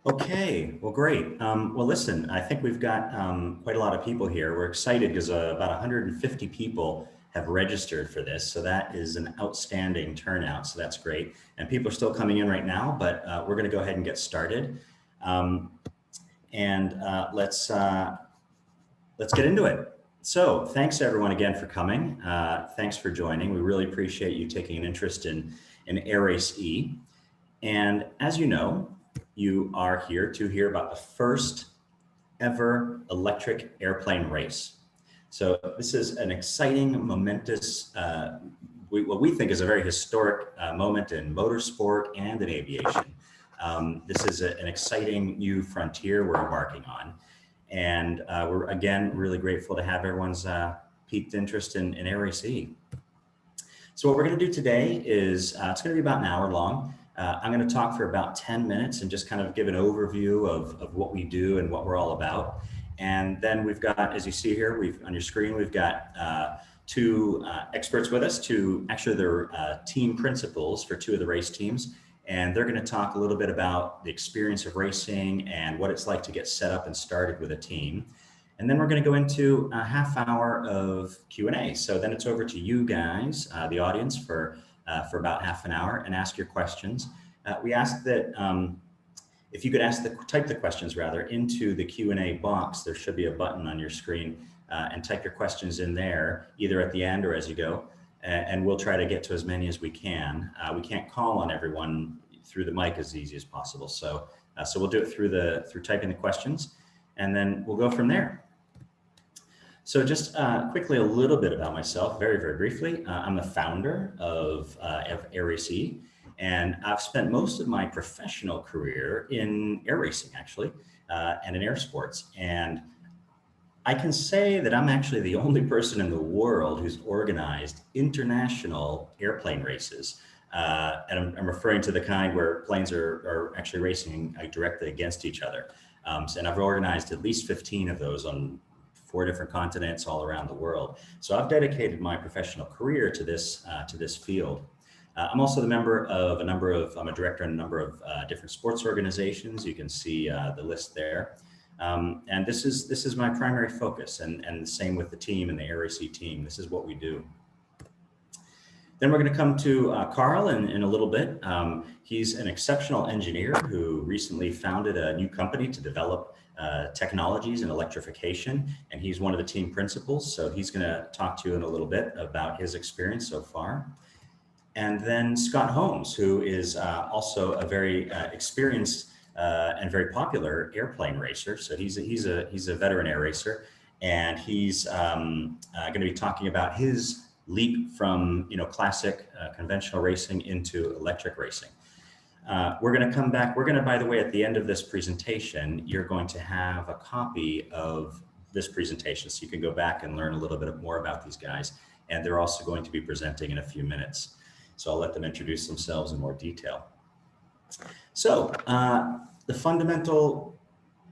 Okay, well, great. Well, listen, I think we've got quite a lot of people here. We're excited because about 150 people have registered for this. So that is an outstanding turnout. So that's great. And people are still coming in right now, but we're going to go ahead and get started. Let's get into it. So thanks everyone again for coming. Thanks for joining. We really appreciate you taking an interest in Air Race E. And as you know, you are here to hear about the first ever electric airplane race. So this is an exciting, momentous, what we think is a very historic moment in motorsport and in aviation. This is an exciting new frontier we're embarking on. And we're, again, really grateful to have everyone's piqued interest in Air Race E. So what we're going to do today is, it's going to be about an hour long. I'm going to talk for about 10 minutes and just kind of give an overview of what we do and what we're all about. And then we've got, as you see here, on your screen, we've got two experts with us, they're team principals for two of the race teams. And they're going to talk a little bit about the experience of racing and what it's like to get set up and started with a team. And then we're going to go into a half hour of Q&A. So then it's over to you guys, the audience, for about half an hour and ask your questions. We ask that if you could type the questions rather into the Q&A box. There should be a button on your screen, and type your questions in there either at the end or as you go. And we'll try to get to as many as we can. We can't call on everyone through the mic as easy as possible. So we'll do it through typing the questions, and then we'll go from there. So just quickly, a little bit about myself, very, very briefly. I'm the founder of Air Race E, and I've spent most of my professional career in air racing, actually, and in air sports. And I can say that I'm actually the only person in the world who's organized international airplane races. And I'm referring to the kind where planes are actually racing directly against each other. And I've organized at least 15 of those on 4 different continents all around the world. So I've dedicated my professional career to this field. I'm also I'm a director in a number of different sports organizations. You can see the list there. And this is my primary focus, and the same with the team and the Air Race E team. This is what we do. Then we're going to come to Carl in a little bit. He's an exceptional engineer who recently founded a new company to develop technologies in electrification, and he's one of the team principals. So he's going to talk to you in a little bit about his experience so far. And then Scott Holmes, who is also a very experienced and very popular airplane racer. So he's a veteran air racer, and he's going to be talking about his leap from classic conventional racing into electric racing. We're going to come back. We're going to, by the way, at the end of this presentation, you're going to have a copy of this presentation, so you can go back and learn a little bit more about these guys. And they're also going to be presenting in a few minutes. So I'll let them introduce themselves in more detail. So the fundamental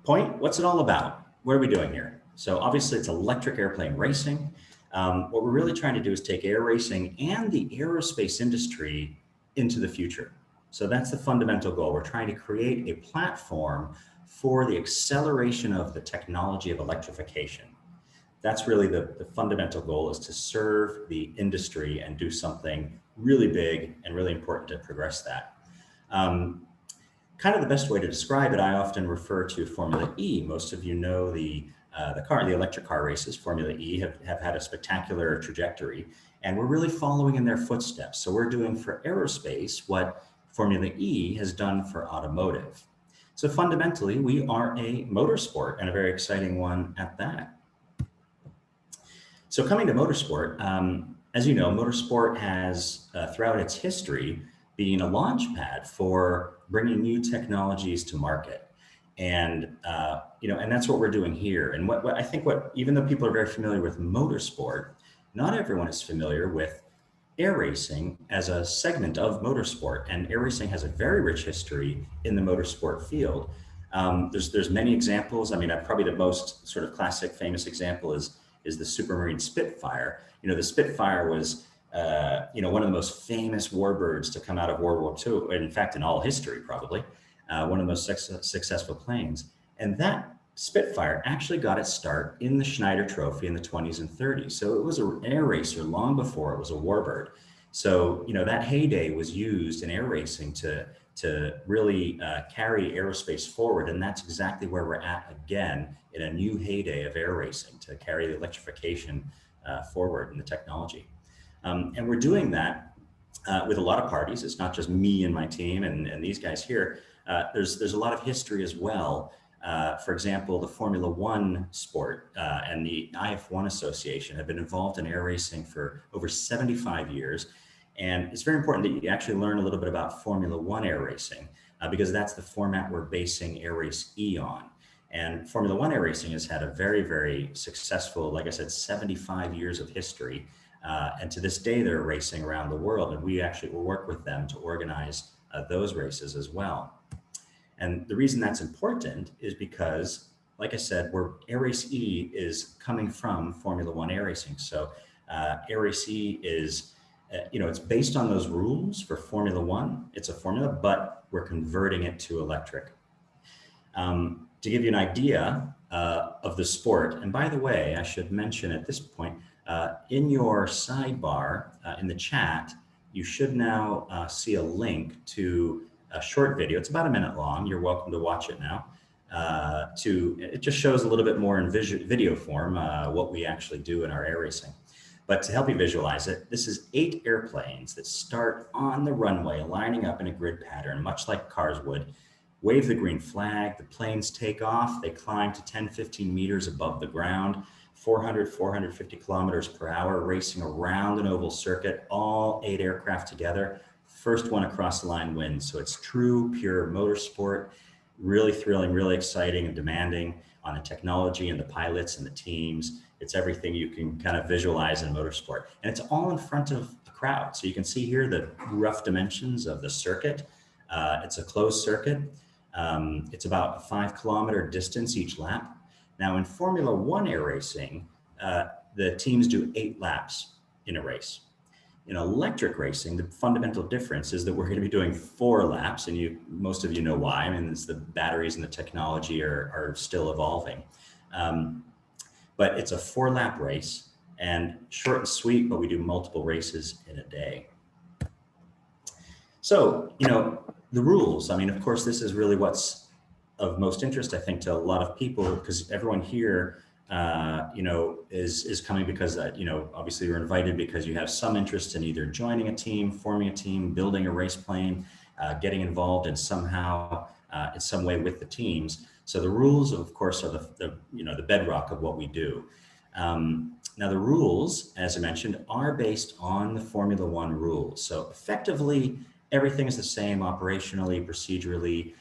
point, what's it all about? What are we doing here? So obviously it's electric airplane racing. What we're really trying to do is take air racing and the aerospace industry into the future. So that's the fundamental goal. We're trying to create a platform for the acceleration of the technology of electrification. That's really the fundamental goal, is to serve the industry and do something really big and really important to progress that. Kind of the best way to describe it, I often refer to Formula E. Most of you know the electric car races. Formula E have had a spectacular trajectory, and we're really following in their footsteps. So we're doing for aerospace what Formula E has done for automotive. So fundamentally, we are a motorsport, and a very exciting one at that. So coming to motorsport, as you know, motorsport has, throughout its history, been a launch pad for bringing new technologies to market. And, and that's what we're doing here. And even though people are very familiar with motorsport, not everyone is familiar with air racing as a segment of motorsport. And air racing has a very rich history in the motorsport field. There's many examples. I mean, probably the most sort of classic, famous example is the Supermarine Spitfire. The Spitfire was, one of the most famous warbirds to come out of World War II, in fact, in all history, probably. one of the most successful planes. And that Spitfire actually got its start in the Schneider Trophy in the 20s and 30s. So it was an air racer long before it was a warbird. So, that heyday was used in air racing to really carry aerospace forward. And that's exactly where we're at again in a new heyday of air racing to carry the electrification forward in the technology. And we're doing that with a lot of parties. It's not just me and my team and these guys here. There's a lot of history as well. For example, the Formula One sport and the IF1 Association have been involved in air racing for over 75 years. And it's very important that you actually learn a little bit about Formula One air racing because that's the format we're basing Air Race E on. And Formula One air racing has had a very, very successful, like I said, 75 years of history. And to this day, they're racing around the world. And we actually will work with them to organize those races as well. And the reason that's important is because, like I said, Air Race E is coming from Formula One air racing. So Air Race E is, it's based on those rules for Formula One. It's a formula, but we're converting it to electric. To give you an idea of the sport, and by the way, I should mention at this point, in your sidebar, in the chat, you should now see a link to a short video. It's about a minute long. You're welcome to watch it now. It just shows a little bit more in video form what we actually do in our air racing. But to help you visualize it, this is 8 airplanes that start on the runway, lining up in a grid pattern, much like cars would. Wave the green flag, the planes take off, they climb to 10, 15 meters above the ground, 400, 450 kilometers per hour, racing around an oval circuit, all 8 aircraft together. First one across the line wins. So it's true, pure motorsport, really thrilling, really exciting and demanding on the technology and the pilots and the teams. It's everything you can kind of visualize in motorsport. And it's all in front of a crowd. So you can see here the rough dimensions of the circuit. It's a closed circuit. It's about a 5-kilometer distance each lap. Now in Formula One air racing, the teams do 8 laps in a race. In electric racing, the fundamental difference is that we're going to be doing 4 laps, and most of you know why. I mean, it's the batteries and the technology are still evolving. But it's a 4-lap race, and short and sweet, but we do multiple races in a day. So, the rules, I mean, of course, this is really what's of most interest, I think, to a lot of people, because everyone here is coming because, obviously you're invited because you have some interest in either joining a team, forming a team, building a race plane, getting involved in somehow, in some way with the teams. So the rules, of course, are the bedrock of what we do. Now the rules, as I mentioned, are based on the Formula One rules. So effectively, everything is the same operationally, procedurally,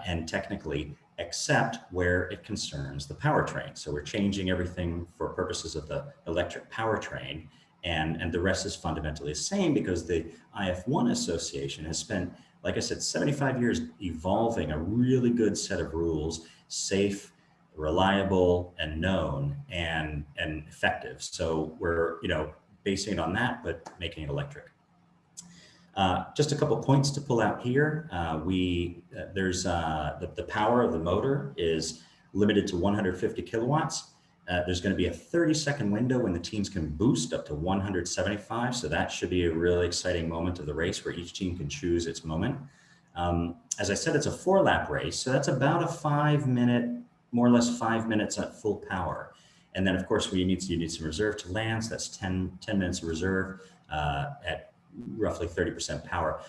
and technically, except where it concerns the powertrain. So we're changing everything for purposes of the electric powertrain, and the rest is fundamentally the same because the IF1 Association has spent, like I said, 75 years evolving a really good set of rules, safe, reliable, and known, and effective. So we're, basing it on that, but making it electric. Just a couple points to pull out here. There's the power of the motor is limited to 150 kilowatts. There's going to be a 30-second window when the teams can boost up to 175. So that should be a really exciting moment of the race where each team can choose its moment. As I said, it's a 4-lap race. So that's about a 5-minute, more or less 5 minutes at full power. And then of course, you need some reserve to land. So that's 10 minutes of reserve at roughly 30% power.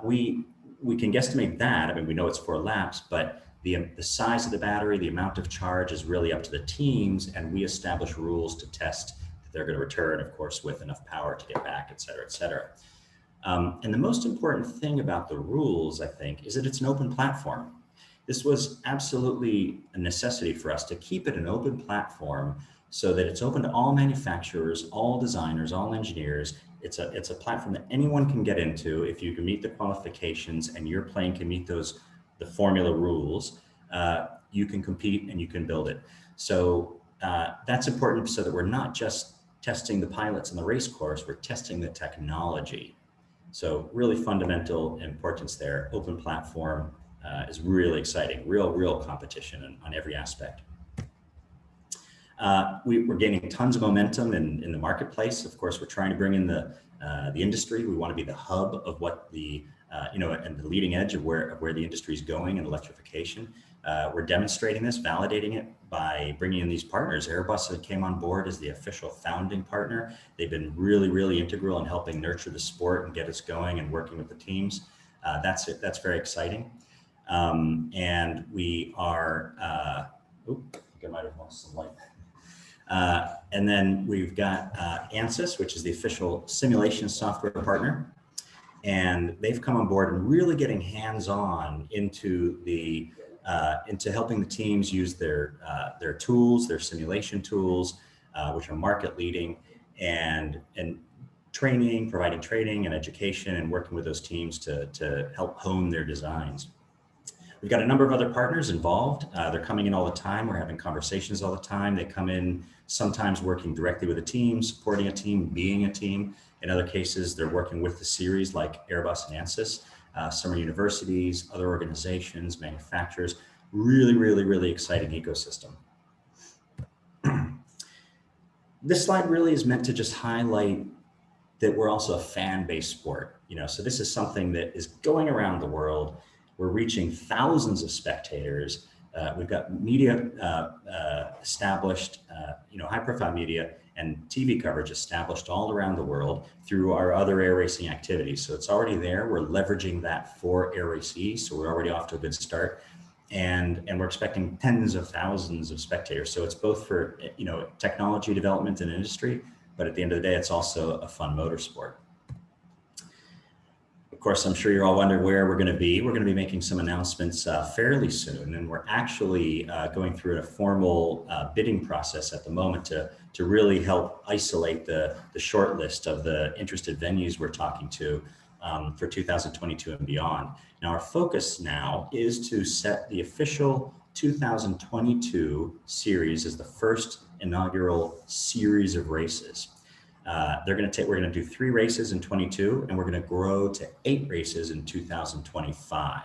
We can guesstimate that. I mean, we know it's 4 laps, but the size of the battery, the amount of charge is really up to the teams, and we establish rules to test that they're going to return, of course, with enough power to get back, et cetera, et cetera. And the most important thing about the rules, I think, is that it's an open platform. This was absolutely a necessity for us to keep it an open platform so that it's open to all manufacturers, all designers, all engineers. It's a platform that anyone can get into if you can meet the qualifications and your plane can meet the formula rules. You can compete and you can build it. So that's important so that we're not just testing the pilots in the race course, we're testing the technology. So really fundamental importance there, open platform, is really exciting, real competition on every aspect. We're gaining tons of momentum in the marketplace. Of course, we're trying to bring in the industry. We want to be the hub of what the, and the leading edge of where the industry is going in electrification. We're demonstrating this, validating it by bringing in these partners. Airbus came on board as the official founding partner. They've been really integral in helping nurture the sport and get us going and working with the teams. That's very exciting. And we are, I think I might have lost some light. And then we've got ANSYS, which is the official simulation software partner. And they've come on board and really getting hands-on into the into helping the teams use their tools, their simulation tools, which are market leading, and providing training and education and working with those teams to help hone their designs. We've got a number of other partners involved. They're coming in all the time. We're having conversations all the time. They come in sometimes working directly with a team, supporting a team, being a team. In other cases, they're working with the series like Airbus and ANSYS, some are universities, other organizations, manufacturers. Really exciting ecosystem. This slide really is meant to just highlight that we're also a fan-based sport. So this is something that is going around the world. We're reaching thousands of spectators. We've got media established, high-profile media and TV coverage established all around the world through our other air racing activities. So it's already there. We're leveraging that for Air Race E, so we're already off to a good start. And we're expecting tens of thousands of spectators. So it's both for technology development and industry, but at the end of the day, it's also a fun motorsport. Of course, I'm sure you're all wondering where we're going to be. We're going to be making some announcements fairly soon, and we're actually going through a formal bidding process at the moment to really help isolate the short list of the interested venues we're talking to for 2022 and beyond. Now, our focus now is to set the official 2022 series as the first inaugural series of races. We're going to do 3 races in 22, and we're going to grow to 8 races in 2025.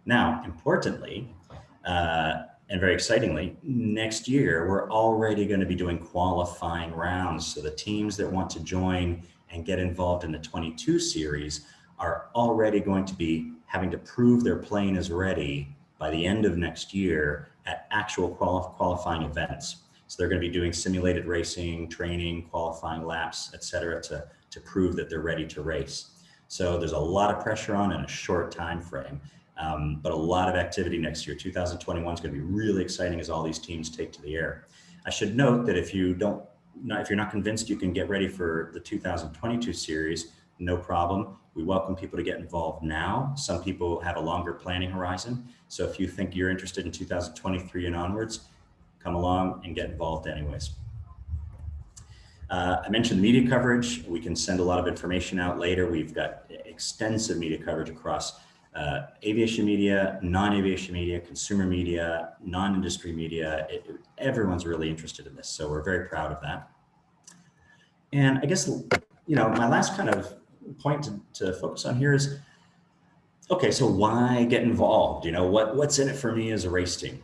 Now, importantly, and very excitingly, next year, we're already going to be doing qualifying rounds. So the teams that want to join and get involved in the 22 series are already going to be having to prove their plane is ready by the end of next year at actual qualifying events. So they're going to be doing simulated racing, training, qualifying laps, et cetera, to prove that they're ready to race. So there's a lot of pressure on in a short time frame, but a lot of activity next year. 2021 is going to be really exciting as all these teams take to the air. I should note that if you're not convinced you can get ready for the 2022 series, no problem. We welcome people to get involved now. Some people have a longer planning horizon. So if you think you're interested in 2023 and onwards, come along and get involved anyways. I mentioned media coverage. We can send a lot of information out later. We've got extensive media coverage across aviation media, non-aviation media, consumer media, non-industry media. Everyone's really interested in this, so we're very proud of that. And I guess, my last kind of point to focus on here is, okay, so why get involved? What's in it for me as a race team?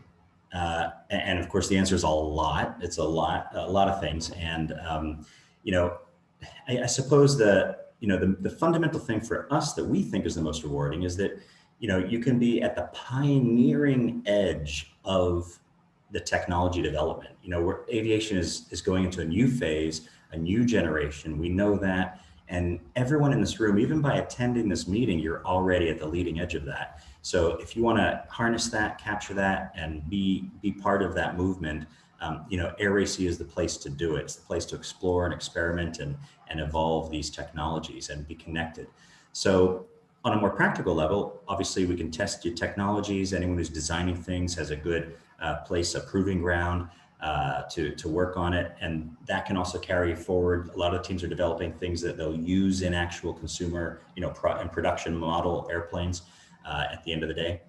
And of course, the answer is a lot. It's a lot of things. And, I suppose the fundamental thing for us that we think is the most rewarding is that, you can be at the pioneering edge of the technology development. Where aviation is going into a new phase, a new generation. We know that. And everyone in this room, even by attending this meeting, you're already at the leading edge of that. So if you want to harness that, capture that, and be part of that movement, Air Race E is the place to do it. It's the place to explore and experiment and evolve these technologies and be connected. So on a more practical level, obviously we can test your technologies. Anyone who's designing things has a good place, a proving ground to work on it. And that can also carry forward. A lot of teams are developing things that they'll use in actual consumer, and production model airplanes at the end of the day.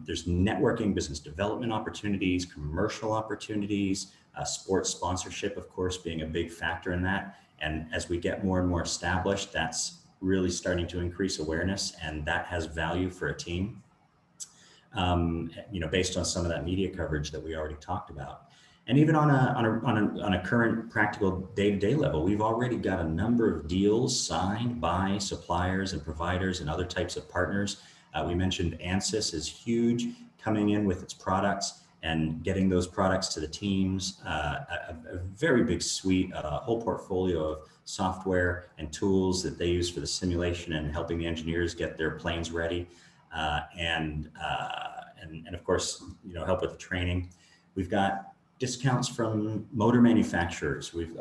There's networking, business development opportunities, commercial opportunities, sports sponsorship, of course, being a big factor in that. And as we get more and more established, that's really starting to increase awareness, and that has value for a team. based on some of that media coverage that we already talked about. And even on a current practical day-to-day level, we've already got a number of deals signed by suppliers and providers and other types of partners. We mentioned ANSYS is huge, coming in with its products and getting those products to the teams. A very big suite, a whole portfolio of software and tools that they use for the simulation and helping the engineers get their planes ready, and of course, help with the training. We've got discounts from motor manufacturers. We've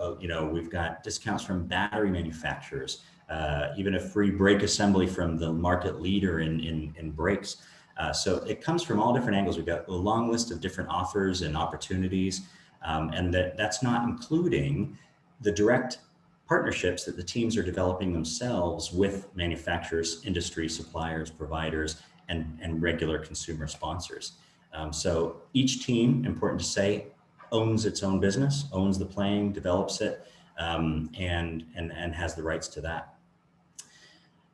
got discounts from battery manufacturers, even a free brake assembly from the market leader in brakes. So it comes from all different angles. We've got a long list of different offers and opportunities, and that's not including the direct partnerships that the teams are developing themselves with manufacturers, industry, suppliers, providers, and regular consumer sponsors. So each team, important to say, owns its own business, owns the plane, develops it, and has the rights to that.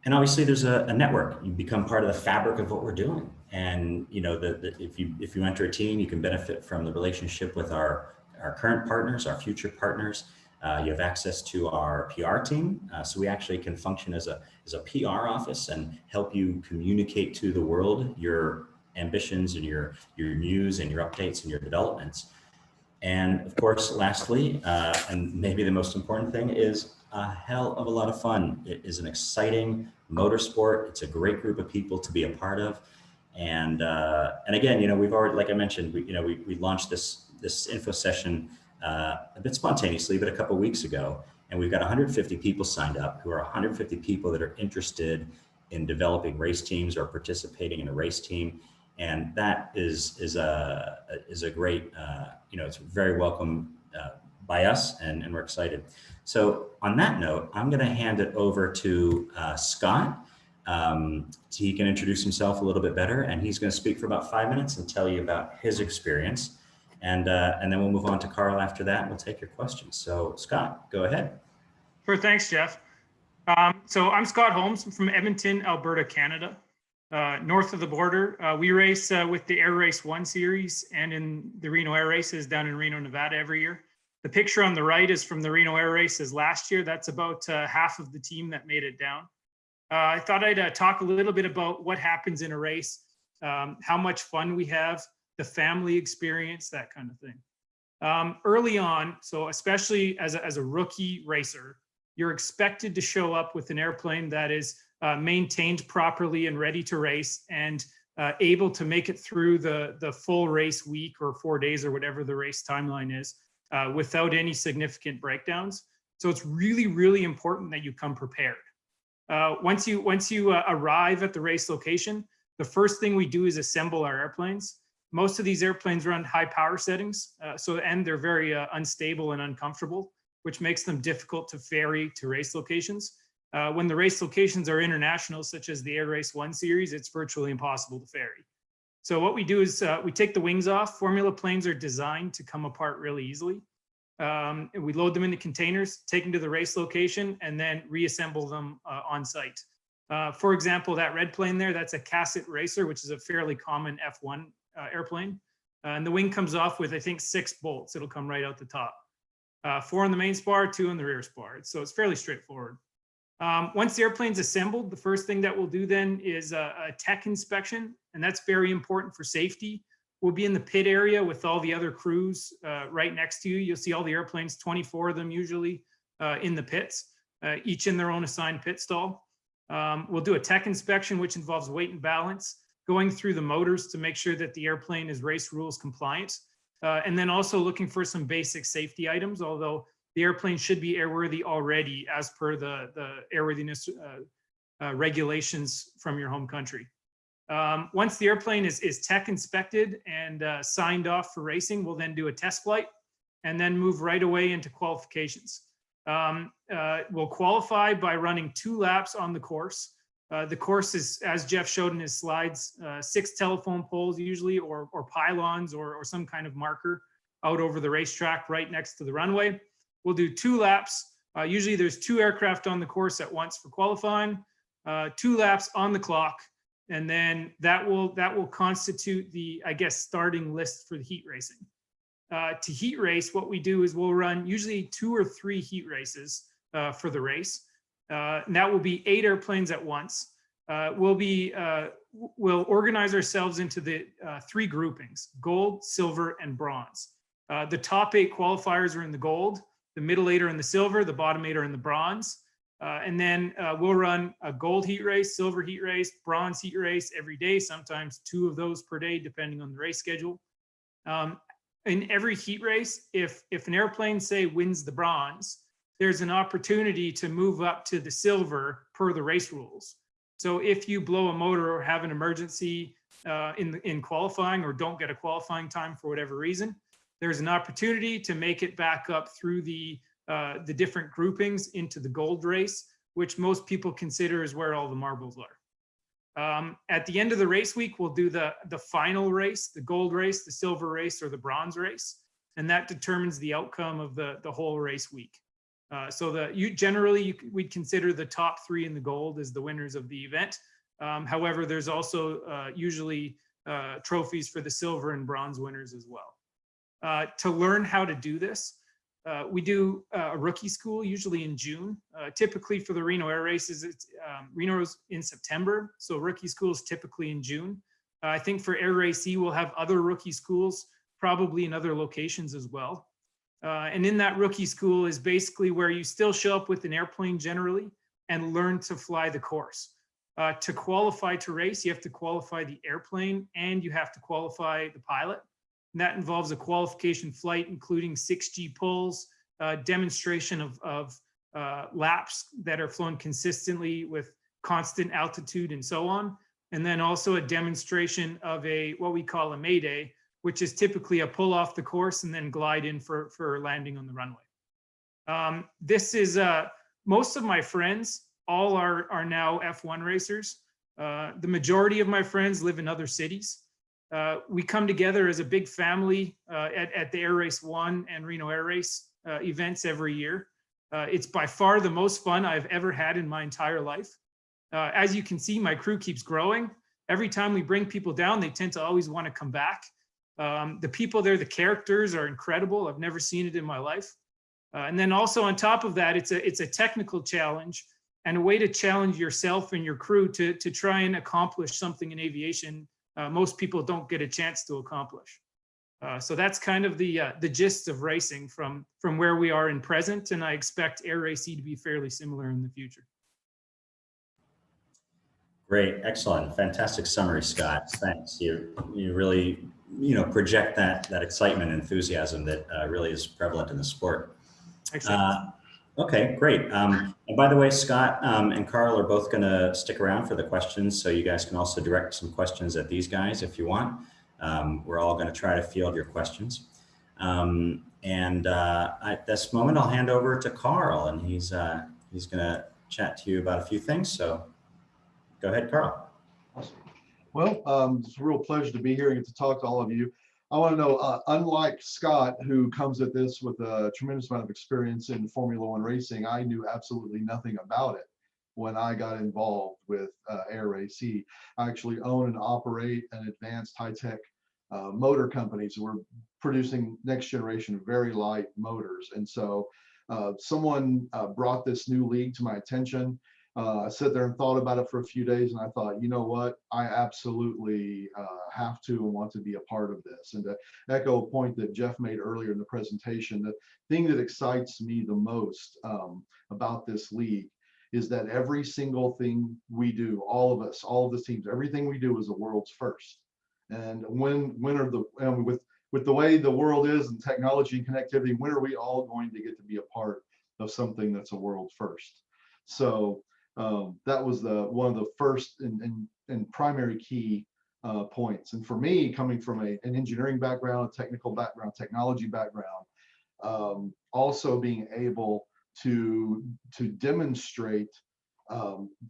And obviously there's a network. You become part of the fabric of what we're doing. And if you enter a team, you can benefit from the relationship with our current partners, our future partners. You have access to our PR team. So we actually can function as a PR office and help you communicate to the world your ambitions and your news and your updates and your developments. And of course, lastly, and maybe the most important thing, is a hell of a lot of fun. It is an exciting motorsport. It's a great group of people to be a part of. And again, we've already, like I mentioned, we launched this info session a bit spontaneously, but a couple of weeks ago, and we've got 150 people signed up, who are 150 people that are interested in developing race teams or participating in a race team. And that is a great, it's very welcome by us, and we're excited. So on that note, I'm going to hand it over to Scott. So he can introduce himself a little bit better, and he's going to speak for about 5 minutes and tell you about his experience. And then we'll move on to Carl after that, and we'll take your questions. So Scott, go ahead. Sure, thanks, Jeff. So I'm Scott Holmes. I'm from Edmonton, Alberta, Canada. North of the border, we race with the Air Race 1 series and in the Reno Air Races down in Reno, Nevada every year. The picture on the right is from the Reno Air Races last year. That's about half of the team that made it down. I thought I'd talk a little bit about what happens in a race, how much fun we have, the family experience, that kind of thing. Early on, so especially as a rookie racer, you're expected to show up with an airplane that is maintained properly and ready to race, and able to make it through the full race week or 4 days or whatever the race timeline is, without any significant breakdowns. So it's really, really important that you come prepared. Once you arrive at the race location, the first thing we do is assemble our airplanes. Most of these airplanes run high power settings, and they're very unstable and uncomfortable, which makes them difficult to ferry to race locations. When the race locations are international, such as the Air Race 1 series, it's virtually impossible to ferry. So what we do is we take the wings off. Formula planes are designed to come apart really easily. We load them into containers, take them to the race location, and then reassemble them on site. For example, that red plane there, that's a Cassett Racer, which is a fairly common F1 airplane. And the wing comes off with, I think, 6 bolts. It'll come right out the top. 4 on the main spar, 2 on the rear spar. So it's fairly straightforward. Once the airplane's assembled, the first thing that we'll do then is a tech inspection, and that's very important for safety. We'll be in the pit area with all the other crews right next to you. You'll see all the airplanes, 24 of them usually, in the pits, each in their own assigned pit stall. We'll do a tech inspection, which involves weight and balance, going through the motors to make sure that the airplane is race rules compliant, and then also looking for some basic safety items, although the airplane should be airworthy already as per the airworthiness regulations from your home country. Once the airplane is tech inspected and signed off for racing, we'll then do a test flight and then move right away into qualifications. We'll qualify by running 2 laps on the course. The course is, as Jeff showed in his slides, 6 telephone poles usually, or pylons, or some kind of marker out over the racetrack right next to the runway. We'll do 2 laps. Usually there's 2 aircraft on the course at once for qualifying, 2 laps on the clock. And then that will constitute the, I guess, starting list for the heat racing. To heat race, what we do is we'll run usually 2 or 3 heat races for the race. And that will be 8 airplanes at once. We'll organize ourselves into the 3 groupings: gold, silver, and bronze. The top 8 qualifiers are in the gold, the middle 8 are in the silver, the bottom 8 are in the bronze. And then we'll run a gold heat race, silver heat race, bronze heat race every day, sometimes 2 of those per day, depending on the race schedule. In every heat race, if an airplane, say, wins the bronze, there's an opportunity to move up to the silver per the race rules. So if you blow a motor or have an emergency in qualifying, or don't get a qualifying time for whatever reason, there's an opportunity to make it back up through the different groupings into the gold race, which most people consider is where all the marbles are. At the end of the race week, we'll do the final race, the gold race, the silver race, or the bronze race, and that determines the outcome of the whole race week. So we'd consider the top 3 in the gold as the winners of the event. However, there's also usually trophies for the silver and bronze winners as well. To learn how to do this, we do a rookie school, usually in June. Typically for the Reno Air Races, Reno's in September, so rookie school is typically in June. I think for Air Race E, we'll have other rookie schools, probably in other locations as well. And in that rookie school is basically where you still show up with an airplane generally and learn to fly the course. To qualify to race, you have to qualify the airplane and you have to qualify the pilot. And that involves a qualification flight, including 6G pulls, demonstration of laps that are flown consistently with constant altitude and so on. And then also a demonstration of what we call a mayday, which is typically a pull off the course and then glide in for landing on the runway. This is most of my friends, all are now F1 racers. The majority of my friends live in other cities. We come together as a big family at the Air Race 1 and Reno Air Race events every year. It's by far the most fun I've ever had in my entire life. As you can see, my crew keeps growing. Every time we bring people down, they tend to always want to come back. The people there, the characters are incredible. I've never seen it in my life. And then also on top of that, it's a technical challenge and a way to challenge yourself and your crew to try and accomplish something in aviation most people don't get a chance to accomplish. So that's kind of the gist of racing from where we are in present, and I expect Air Race E to be fairly similar in the future. Great, excellent, fantastic summary, Scott. Thanks. You really project that excitement and enthusiasm that really is prevalent in the sport. Excellent. Okay, great. And by the way, Scott and Carl are both going to stick around for the questions, so you guys can also direct some questions at these guys if you want. We're all going to try to field your questions. At this moment, I'll hand over to Carl, and he's going to chat to you about a few things. So go ahead, Carl. Awesome. Well, it's a real pleasure to be here and get to talk to all of you. I want to know, unlike Scott, who comes at this with a tremendous amount of experience in Formula One racing, I knew absolutely nothing about it when I got involved with Air Race E. I actually own and operate an advanced high-tech motor companies. We're producing next generation very light motors. And so someone brought this new league to my attention. I sat there and thought about it for a few days, and I thought, you know what, I absolutely have to and want to be a part of this. And to echo a point that Jeff made earlier in the presentation, the thing that excites me the most about this league is that every single thing we do, all of us, all of the teams, everything we do is a world's first. And with the way the world is and technology and connectivity, when are we all going to get to be a part of something that's a world first? So that was one of the first and primary key points. And for me, coming from an engineering background, a technical background, technology background, also being able to demonstrate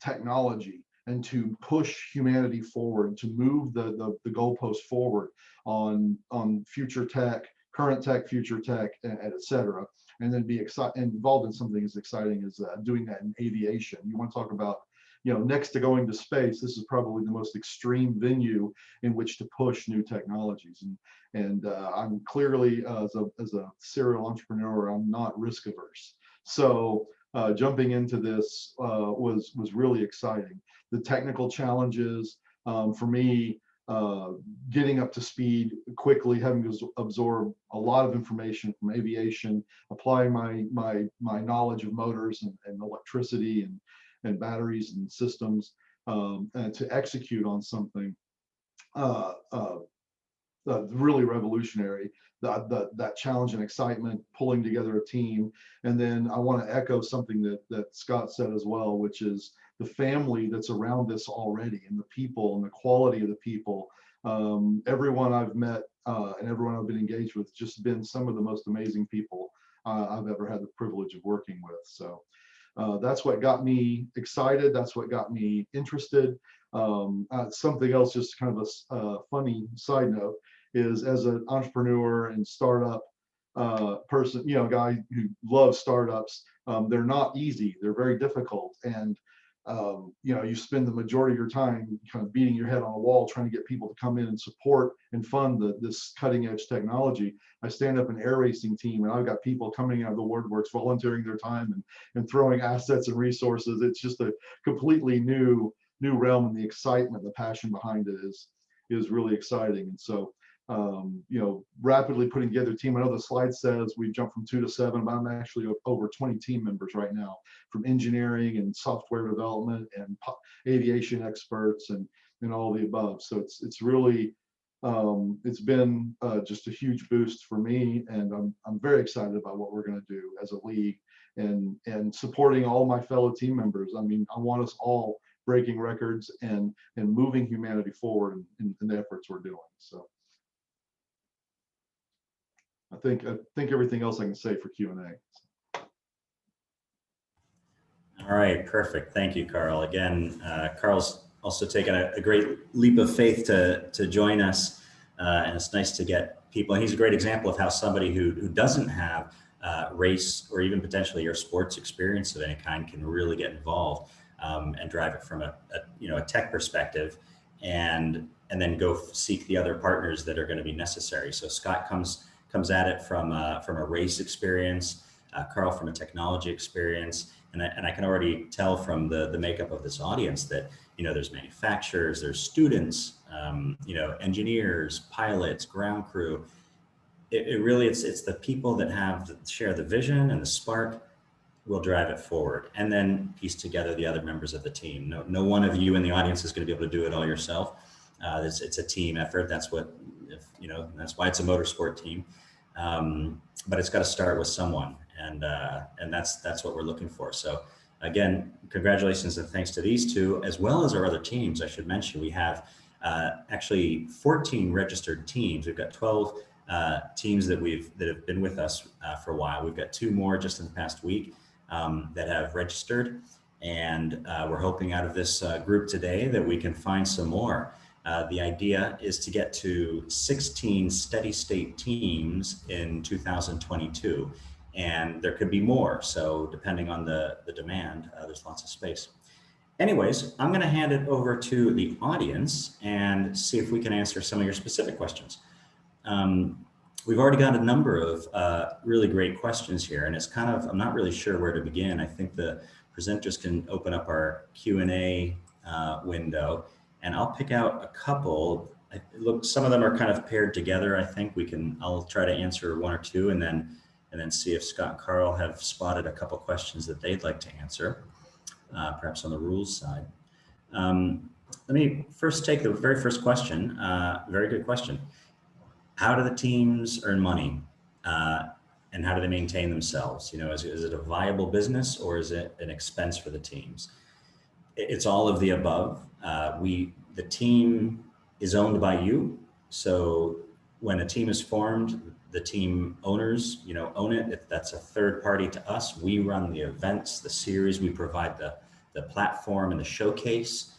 technology and to push humanity forward, to move the goalpost forward on future tech, current tech, future tech, et cetera, and then be involved in something as exciting as doing that in aviation. You want to talk about next to going to space, this is probably the most extreme venue in which to push new technologies. And I'm clearly, as a serial entrepreneur, I'm not risk averse. So jumping into this was really exciting. The technical challenges for me, getting up to speed quickly, having to absorb a lot of information from aviation, applying my knowledge of motors and electricity and batteries and systems, and to execute on something really revolutionary. That challenge and excitement, pulling together a team. And then I want to echo something that Scott said as well, which is the family that's around this already, and the people and the quality of the people. Everyone I've met and everyone I've been engaged with, just been some of the most amazing people I've ever had the privilege of working with. So that's what got me excited. That's what got me interested. Something else, just kind of a funny side note, is as an entrepreneur and startup person, guy who loves startups, they're not easy. They're very difficult. And you spend the majority of your time kind of beating your head on a wall trying to get people to come in and support and fund this cutting edge technology. I stand up an air racing team, and I've got people coming out of the woodworks, volunteering their time and throwing assets and resources. It's just a completely new realm, and the excitement, the passion behind it is really exciting. And so rapidly putting together a team. I know the slide says we've jumped from 2 to 7, but I'm actually over 20 team members right now, from engineering and software development and aviation experts and all the above. So it's really it's been just a huge boost for me, and I'm very excited about what we're going to do as a league and supporting all my fellow team members. I mean, I want us all breaking records and moving humanity forward in the efforts we're doing. So I think everything else I can say for Q&A. All right, perfect. Thank you, Carl. Again, Carl's also taken a great leap of faith to join us, and it's nice to get people. And he's a great example of how somebody who doesn't have race or even potentially your sports experience of any kind can really get involved and drive it from a tech perspective, and then go seek the other partners that are going to be necessary. So Scott comes at it from a race experience, Carl from a technology experience, and I can already tell from the makeup of this audience that there's manufacturers, there's students, engineers, pilots, ground crew. It's the people that share the vision and the spark will drive it forward, and then piece together the other members of the team. No one of you in the audience is going to be able to do it all yourself. It's a team effort. That's why it's a motorsport team. But it's got to start with someone, and that's what we're looking for. So again, congratulations and thanks to these two, as well as our other teams. I should mention we have actually 14 registered teams. We've got 12 teams that have been with us for a while. We've got 2 more just in the past week that have registered, and we're hoping out of this group today that we can find some more. The idea is to get to 16 steady state teams in 2022, and there could be more. So depending on the demand, there's lots of space. Anyways, I'm going to hand it over to the audience and see if we can answer some of your specific questions. We've already got a number of really great questions here, and it's I'm not really sure where to begin. I think the presenters can open up our Q&A window, and I'll pick out a couple. Look, some of them are kind of paired together. I think I'll try to answer 1 or 2, and then see if Scott and Carl have spotted a couple questions that they'd like to answer, perhaps on the rules side. Let me first take the very first question. Very good question. How do the teams earn money, and how do they maintain themselves? Is it a viable business, or is it an expense for the teams? It's all of the above. The team is owned by you. So when a team is formed, the team owners, own it. That's a third party to us. We run the events, the series. We provide the platform and the showcase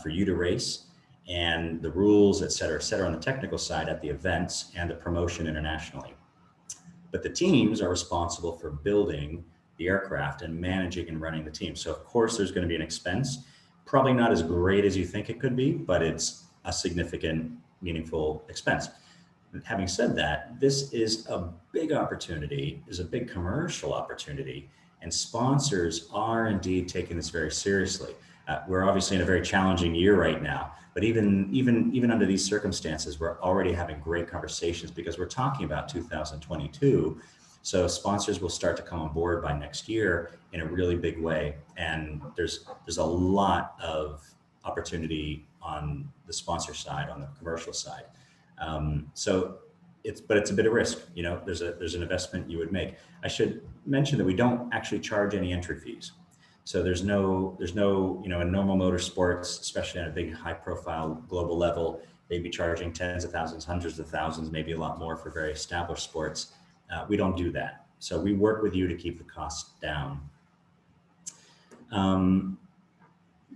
for you to race, and the rules, et cetera, on the technical side at the events and the promotion internationally. But the teams are responsible for building the aircraft and managing and running the team. So of course there's going to be an expense. probably not as great as you think it could be, but it's a significant, meaningful expense. Having said that, this is a big opportunity, is a big commercial opportunity, and sponsors are indeed taking this very seriously. We're obviously in a very challenging year right now, but even under these circumstances, we're already having great conversations because we're talking about 2022. So sponsors will start to come on board by next year in a really big way, and there's a lot of opportunity on the sponsor side, on the commercial side. So it's a bit of risk, you know, there's an investment you would make. I should mention that we don't actually charge any entry fees. So there's no, you know, in normal motorsports, especially on a big high profile global level, they'd be charging tens of thousands, hundreds of thousands, maybe a lot more for very established sports. We don't do that. So we work with you to keep the costs down.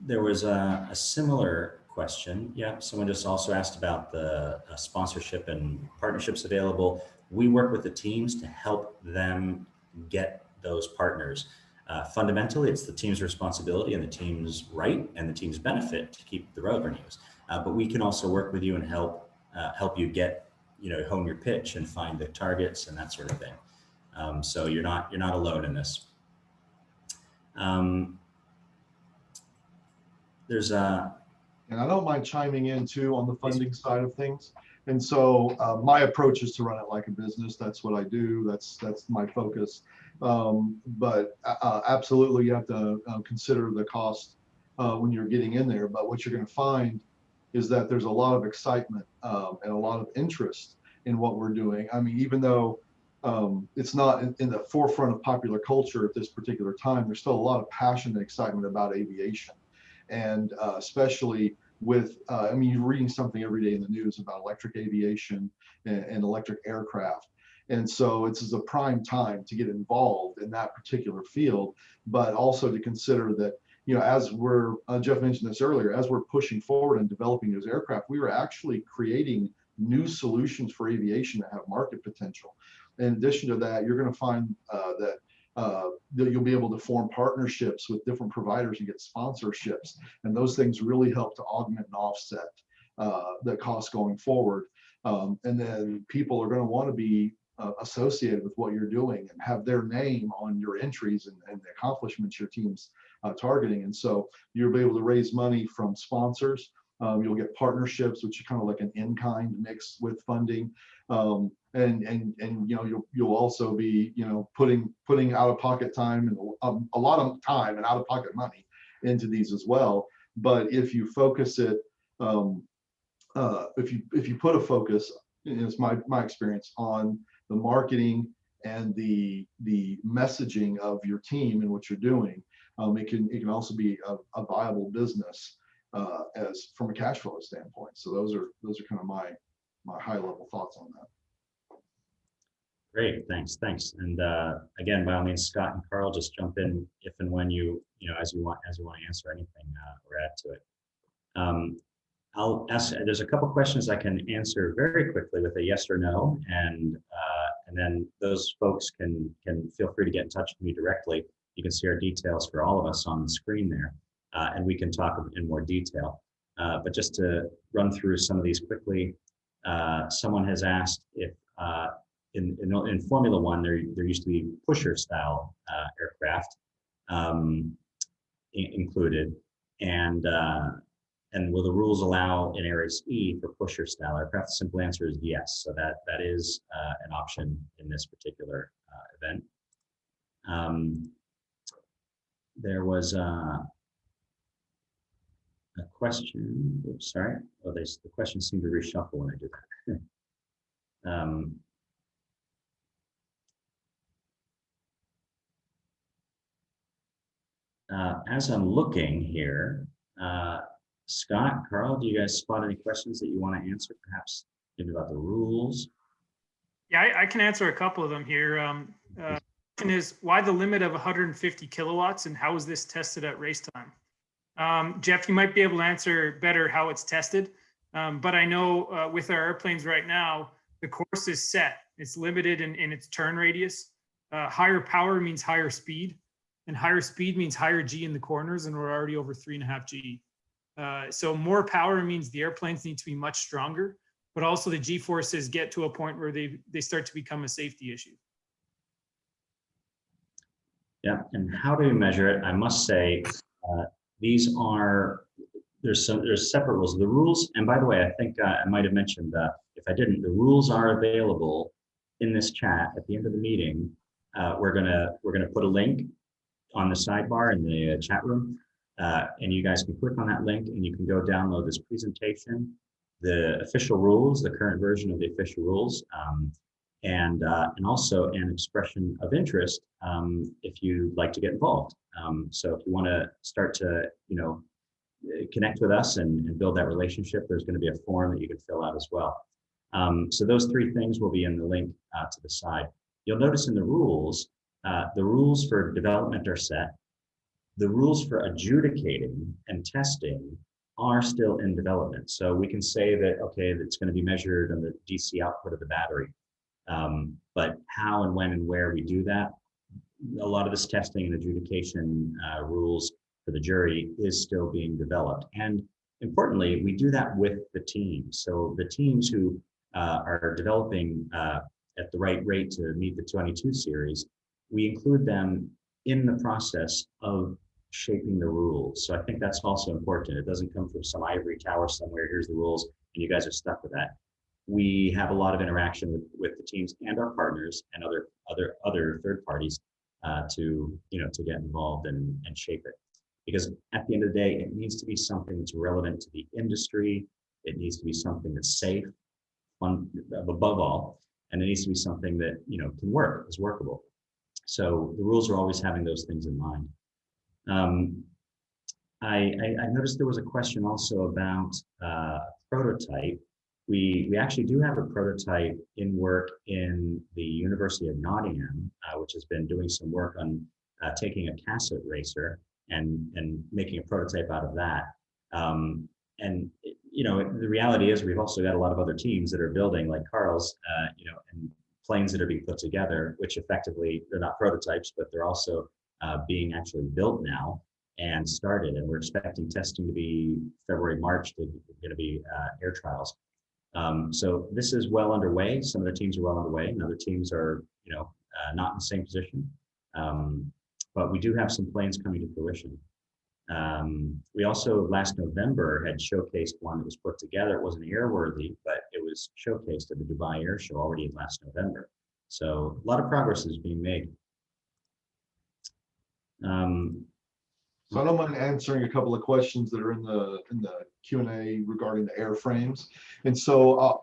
There was a similar question. Yeah, someone just also asked about the sponsorship and partnerships available. We work with the teams to help them get those partners. Fundamentally, it's the team's responsibility and the team's right and the team's benefit to keep the revenues. But we can also work with you and help you get, you know, hone your pitch and find the targets and that sort of thing. So you're not alone in this. There's a, and I don't mind chiming in too on the funding side of things. And so my approach is to run it like a business. That's what I do. That's my focus. But absolutely, you have to consider the cost when you're getting in there. But what you're going to find is that there's a lot of excitement and a lot of interest in what we're doing. I mean, even though it's not in the forefront of popular culture at this particular time, there's still a lot of passion and excitement about aviation. And especially with, I mean, you're reading something every day in the news about electric aviation and electric aircraft. And so it's a prime time to get involved in that particular field, but also to consider that, you know, as we're, Jeff mentioned this earlier, as we're pushing forward and developing those aircraft, we were actually creating new solutions for aviation that have market potential. In addition to that, you're going to find that you'll be able to form partnerships with different providers and get sponsorships. And those things really help to augment and offset the cost going forward. And then people are going to want to be associated with what you're doing and have their name on your entries and the accomplishments your team's targeting. And so you'll be able to raise money from sponsors. You'll get partnerships, which is kind of like an in-kind mix with funding. And you know, you'll also be, you know, putting out-of-pocket time and a lot of time and out-of-pocket money into these as well. But if you focus it, if you put a focus, it's my experience, on the marketing and the messaging of your team and what you're doing, it can also be a viable business as from a cash flow standpoint. So those are kind of my high level thoughts on that. great, thanks. And again, by all means, Scott and Carl, just jump in if and when you know, as you want to answer anything or add to it. I'll ask, there's a couple questions I can answer very quickly with a yes or no, and then those folks can feel free to get in touch with me directly. You can see our details for all of us on the screen there, and we can talk in more detail. But just to run through some of these quickly, someone has asked if in Formula One there used to be pusher style aircraft included, and will the rules allow in Air Race E for pusher style aircraft? The simple answer is yes. So that is an option in this particular event. There was a question. Oops, sorry. Oh, the questions seem to reshuffle when I do that. As I'm looking here, Scott, Carl, do you guys spot any questions that you want to answer? Perhaps maybe about the rules? Yeah, I can answer a couple of them here. Question is, why the limit of 150 kilowatts and how is this tested at race time? Jeff, you might be able to answer better how it's tested, but I know with our airplanes right now, the course is set. It's limited in its turn radius. Higher power means higher speed. and higher speed means higher G in the corners, and we're already over 3.5 G. So more power means the airplanes need to be much stronger, but also the G forces get to a point where they start to become a safety issue. Yeah, and how do we measure it? I must say, these are, there's separate rules. The rules, and by the way, I think I might have mentioned that if I didn't, the rules are available in this chat at the end of the meeting. We're gonna put a link on the sidebar in the chat room, and you guys can click on that link and you can go download this presentation, the official rules, the current version of the official rules, and also an expression of interest if you'd like to get involved. So if you want to start to, connect with us and build that relationship, there's going to be a form that you can fill out as well. So those three things will be in the link to the side. You'll notice in the rules for development are set. The rules for adjudicating and testing are still in development. So we can say that, okay, it's going to be measured on the DC output of the battery. But how and when and where we do that, a lot of this testing and adjudication rules for the jury is still being developed. And importantly, we do that with the teams. So the teams who are developing at the right rate to meet the 22 series, we include them in the process of shaping the rules. So I think that's also important. It doesn't come from some ivory tower somewhere, here's the rules, and you guys are stuck with that. We have a lot of interaction with the teams and our partners and other third parties to get involved and shape it. Because at the end of the day, it needs to be something that's relevant to the industry. It needs to be something that's safe, fun, above all, and it needs to be something that can work, is workable. So the rules are always having those things in mind. I noticed there was a question also about prototype. We actually do have a prototype in work in the University of Nottingham, which has been doing some work on taking a cassette racer and making a prototype out of that. And the reality is we've also got a lot of other teams that are building, like Carl's, and planes that are being put together, which effectively they're not prototypes, but they're also being actually built now and started. And we're expecting testing to be February, March, to going to be air trials. So this is well underway. Some of the teams are well underway, and other teams are, not in the same position. But we do have some planes coming to fruition. We also last November had showcased one that was put together. It wasn't airworthy, but it was showcased at the Dubai Air Show already last November. So a lot of progress is being made. So I don't mind answering a couple of questions that are in the Q&A regarding the airframes. And so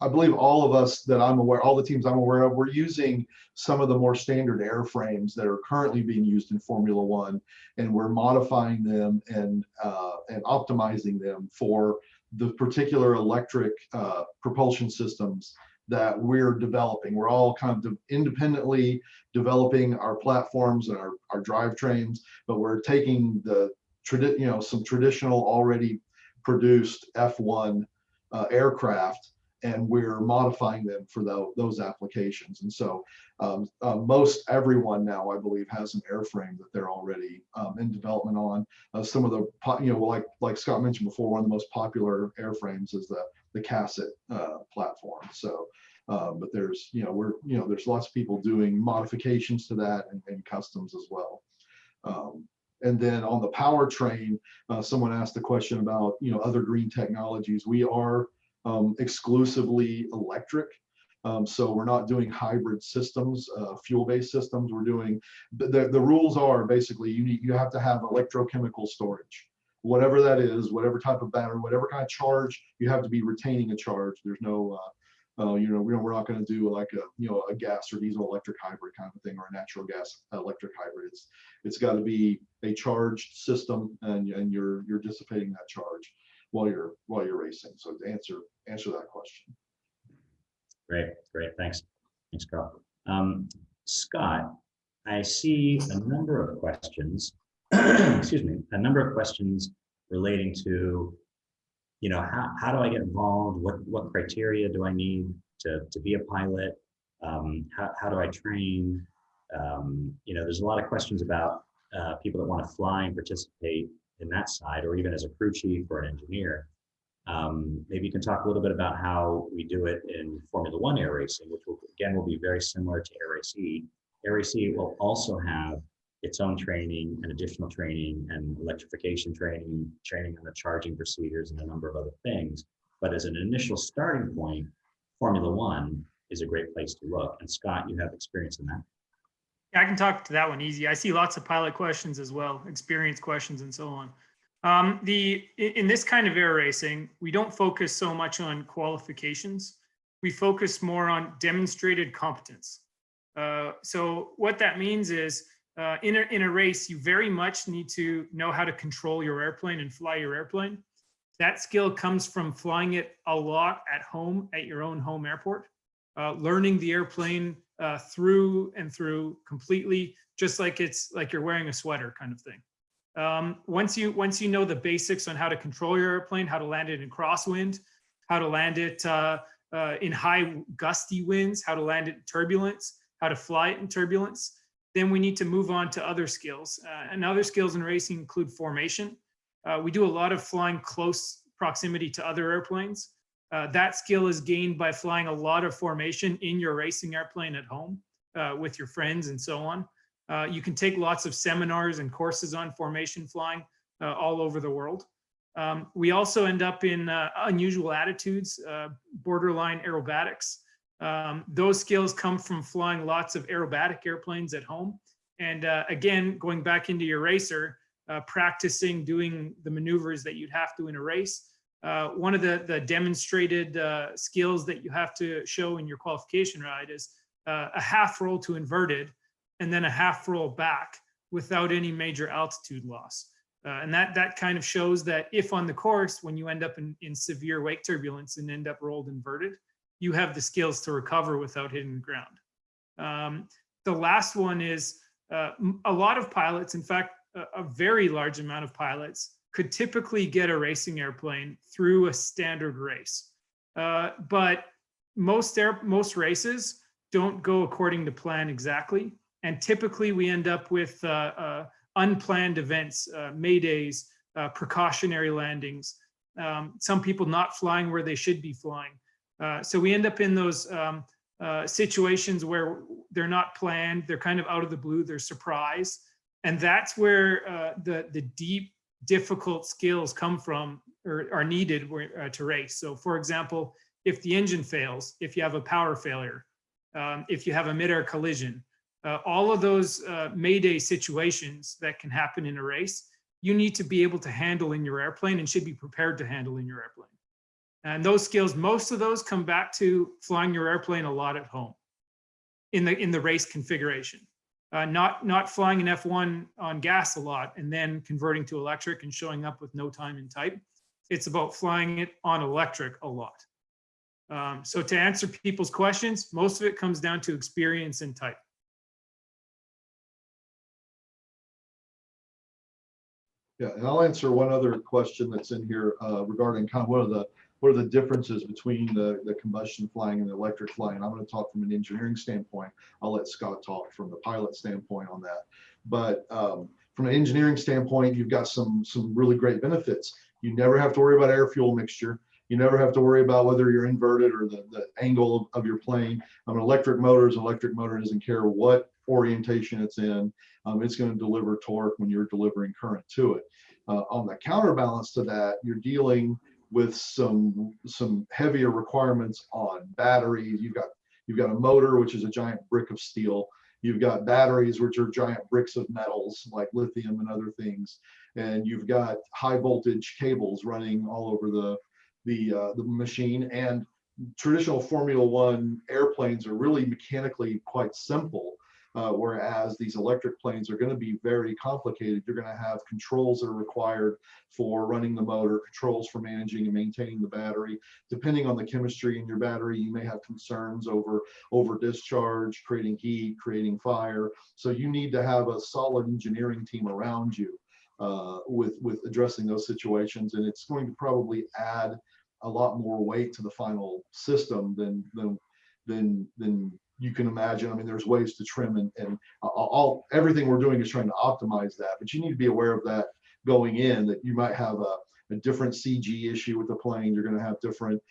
I believe all of us that I'm aware, all the teams I'm aware of, we're using some of the more standard airframes that are currently being used in Formula One, and we're modifying them and optimizing them for the particular electric propulsion systems that we're developing. We're all kind of independently developing our platforms and our drivetrains, but we're taking the some traditional already produced F1 aircraft, and we're modifying them for those applications. And so most everyone now, I believe, has an airframe that they're already in development on. Some of the, like Scott mentioned before, one of the most popular airframes is the cassette platform. So, but there's, there's lots of people doing modifications to that and customs as well. And then on the powertrain, someone asked a question about, other green technologies. We are exclusively electric. So we're not doing hybrid systems, fuel-based systems. We're doing, the rules are basically you have to have electrochemical storage, whatever that is, whatever type of battery, whatever kind of charge, you have to be retaining a charge. There's no, we're not going to do like a gas or diesel electric hybrid kind of thing, or a natural gas electric hybrid. It's got to be a charged system, and you're dissipating that charge while you're racing. So to answer that question. Great, thanks, Carl. Scott, I see a number of questions. Excuse me, a number of questions relating to, how do I get involved? What criteria do I need to be a pilot? How do I train? There's a lot of questions about people that want to fly and participate in that side, or even as a crew chief or an engineer. Maybe you can talk a little bit about how we do it in Formula One air racing, which will be very similar to Air Race E. Air Race E will also have its own training and additional training and electrification training, training on the charging procedures and a number of other things. But as an initial starting point, Formula One is a great place to look. And Scott, you have experience in that. Yeah, I can talk to that one easy. I see lots of pilot questions as well, experience questions and so on. In this kind of air racing, we don't focus so much on qualifications. We focus more on demonstrated competence. So what that means is in a race, you very much need to know how to control your airplane and fly your airplane. That skill comes from flying it a lot at home, at your own home airport, learning the airplane through and through completely, just like it's like you're wearing a sweater kind of thing. Once you know the basics on how to control your airplane, how to land it in crosswind, how to land it in high gusty winds, how to land it in turbulence, how to fly it in turbulence, then we need to move on to other skills. And other skills in racing include formation. We do a lot of flying close proximity to other airplanes. That skill is gained by flying a lot of formation in your racing airplane at home with your friends and so on. You can take lots of seminars and courses on formation flying all over the world. We also end up in unusual attitudes, borderline aerobatics. Those skills come from flying lots of aerobatic airplanes at home. And again, going back into your racer, practicing doing the maneuvers that you'd have to in a race. One of the demonstrated skills that you have to show in your qualification ride is a half roll to inverted and then a half roll back without any major altitude loss. And that kind of shows that if on the course, when you end up in severe wake turbulence and end up rolled inverted, you have the skills to recover without hitting the ground. The last one is a lot of pilots, in fact, a very large amount of pilots could typically get a racing airplane through a standard race. But most races don't go according to plan exactly. And typically we end up with unplanned events, maydays, precautionary landings, some people not flying where they should be flying. So we end up in those situations where they're not planned, they're kind of out of the blue, they're surprise. And that's where the deep, difficult skills come from or are needed to race. So for example, if the engine fails, if you have a power failure, if you have a mid-air collision, all of those mayday situations that can happen in a race, you need to be able to handle in your airplane and should be prepared to handle in your airplane. And those skills, most of those come back to flying your airplane a lot at home in the race configuration. Not flying an F1 on gas a lot and then converting to electric and showing up with no time and type. It's about flying it on electric a lot. So to answer people's questions, most of it comes down to experience and type. Yeah, and I'll answer one other question that's in here regarding kind of what are the differences between the combustion flying and the electric flying. I'm going to talk from an engineering standpoint. I'll let Scott talk from the pilot standpoint on that. But from an engineering standpoint, you've got some really great benefits. You never have to worry about air fuel mixture. You never have to worry about whether you're inverted or the angle of your plane. An electric motor is an electric motor. It doesn't care what orientation it's in. It's going to deliver torque when you're delivering current to it. On the counterbalance to that, you're dealing with some heavier requirements on batteries. You've got a motor, which is a giant brick of steel. You've got batteries, which are giant bricks of metals like lithium and other things. And you've got high voltage cables running all over the machine. And traditional Formula One airplanes are really mechanically quite simple. Whereas these electric planes are going to be very complicated. You're going to have controls that are required for running the motor, controls for managing and maintaining the battery. Depending on the chemistry in your battery, you may have concerns over discharge, creating heat, creating fire. So you need to have a solid engineering team around you with addressing those situations. And it's going to probably add a lot more weight to the final system than then you can imagine. I mean, there's ways to trim and everything we're doing is trying to optimize that, but you need to be aware of that going in, that you might have a different CG issue with the plane. You're going to have different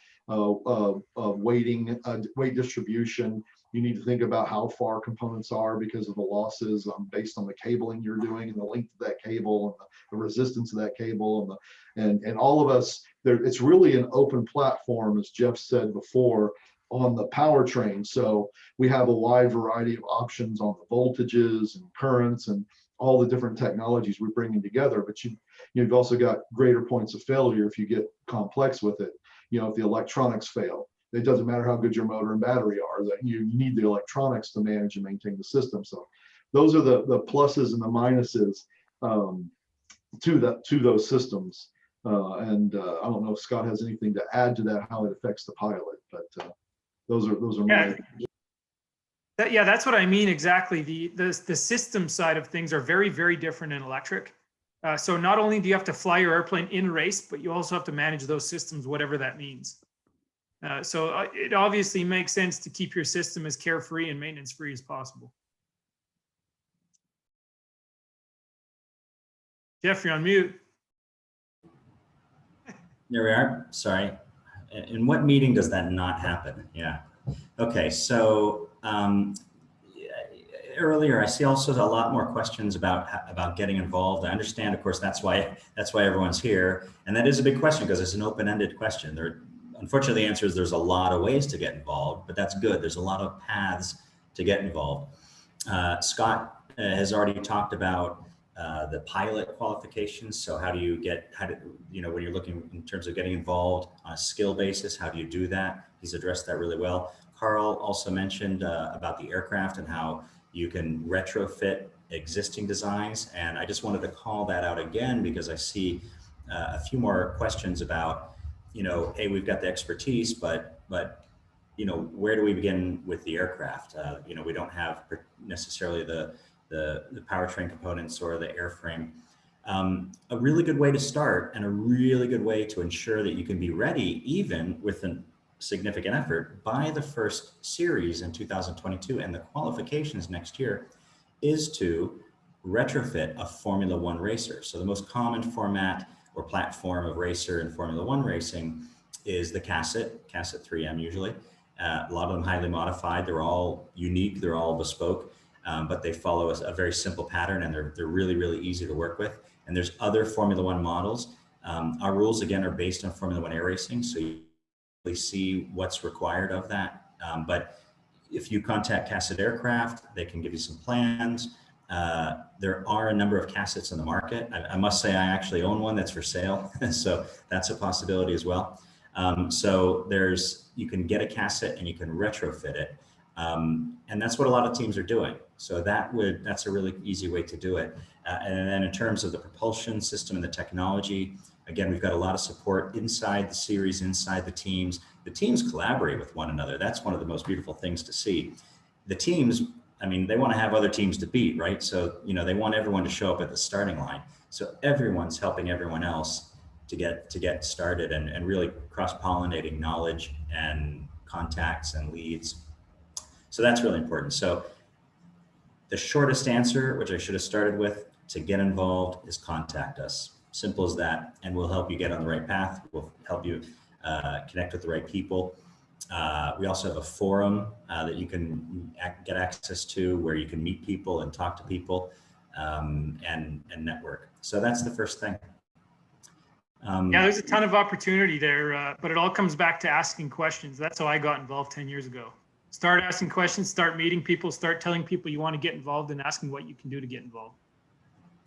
weight distribution. You need to think about how far components are because of the losses based on the cabling you're doing and the length of that cable and the resistance of that cable and all of us there. It's really an open platform, as Jeff said before, on the powertrain. So we have a wide variety of options on the voltages and currents and all the different technologies we're bringing together. But you've also got greater points of failure if you get complex with it. If the electronics fail, it doesn't matter how good your motor and battery are, that you need the electronics to manage and maintain the system. So those are the pluses and the minuses to those systems. I don't know if Scott has anything to add to that, how it affects the pilot, but those are my. Yeah, that's what I mean exactly. The system side of things are very, very different in electric. So not only do you have to fly your airplane in race, but you also have to manage those systems, whatever that means. So it obviously makes sense to keep your system as carefree and maintenance free as possible. Jeff, you're on mute. There we are. Sorry. In what meeting does that not happen? Yeah. Okay. So earlier, I see also a lot more questions about getting involved. I understand, of course, that's why everyone's here, and that is a big question because it's an open-ended question. Unfortunately, the answer is there's a lot of ways to get involved, but that's good. There's a lot of paths to get involved. Scott has already talked about the pilot qualifications. So when you're looking in terms of getting involved on a skill basis, how do you do that? He's addressed that really well. Carl also mentioned about the aircraft and how you can retrofit existing designs. And I just wanted to call that out again because I see a few more questions about, hey, we've got the expertise, but where do we begin with the aircraft? We don't have necessarily the powertrain components or the airframe. A really good way to start and a really good way to ensure that you can be ready, even with a significant effort, by the first series in 2022 and the qualifications next year, is to retrofit a Formula One racer. So the most common format or platform of racer in Formula One racing is the Cassette 3M usually. A lot of them highly modified. They're all unique. They're all bespoke. But they follow a very simple pattern, and they're really, really easy to work with. And there's other Formula One models. Our rules, again, are based on Formula One air racing, so you really see what's required of that. But if you contact Cassette Aircraft, they can give you some plans. There are a number of Cassettes in the market. I must say I actually own one that's for sale, so that's a possibility as well. So you can get a Cassette and you can retrofit it. And that's what a lot of teams are doing. So that's a really easy way to do it. And then in terms of the propulsion system and the technology, again, we've got a lot of support inside the series, inside the teams. The teams collaborate with one another. That's one of the most beautiful things to see. The teams, they want to have other teams to beat, right? So, they want everyone to show up at the starting line. So everyone's helping everyone else to get started and really cross-pollinating knowledge and contacts and leads. So that's really important. So the shortest answer, which I should have started with, to get involved is contact us. Simple as that. And we'll help you get on the right path. We'll help you connect with the right people. We also have a forum that you can get access to where you can meet people and talk to people and network. So that's the first thing. Yeah, there's a ton of opportunity there, but it all comes back to asking questions. That's how I got involved 10 years ago. Start asking questions, start meeting people, start telling people you want to get involved and asking what you can do to get involved.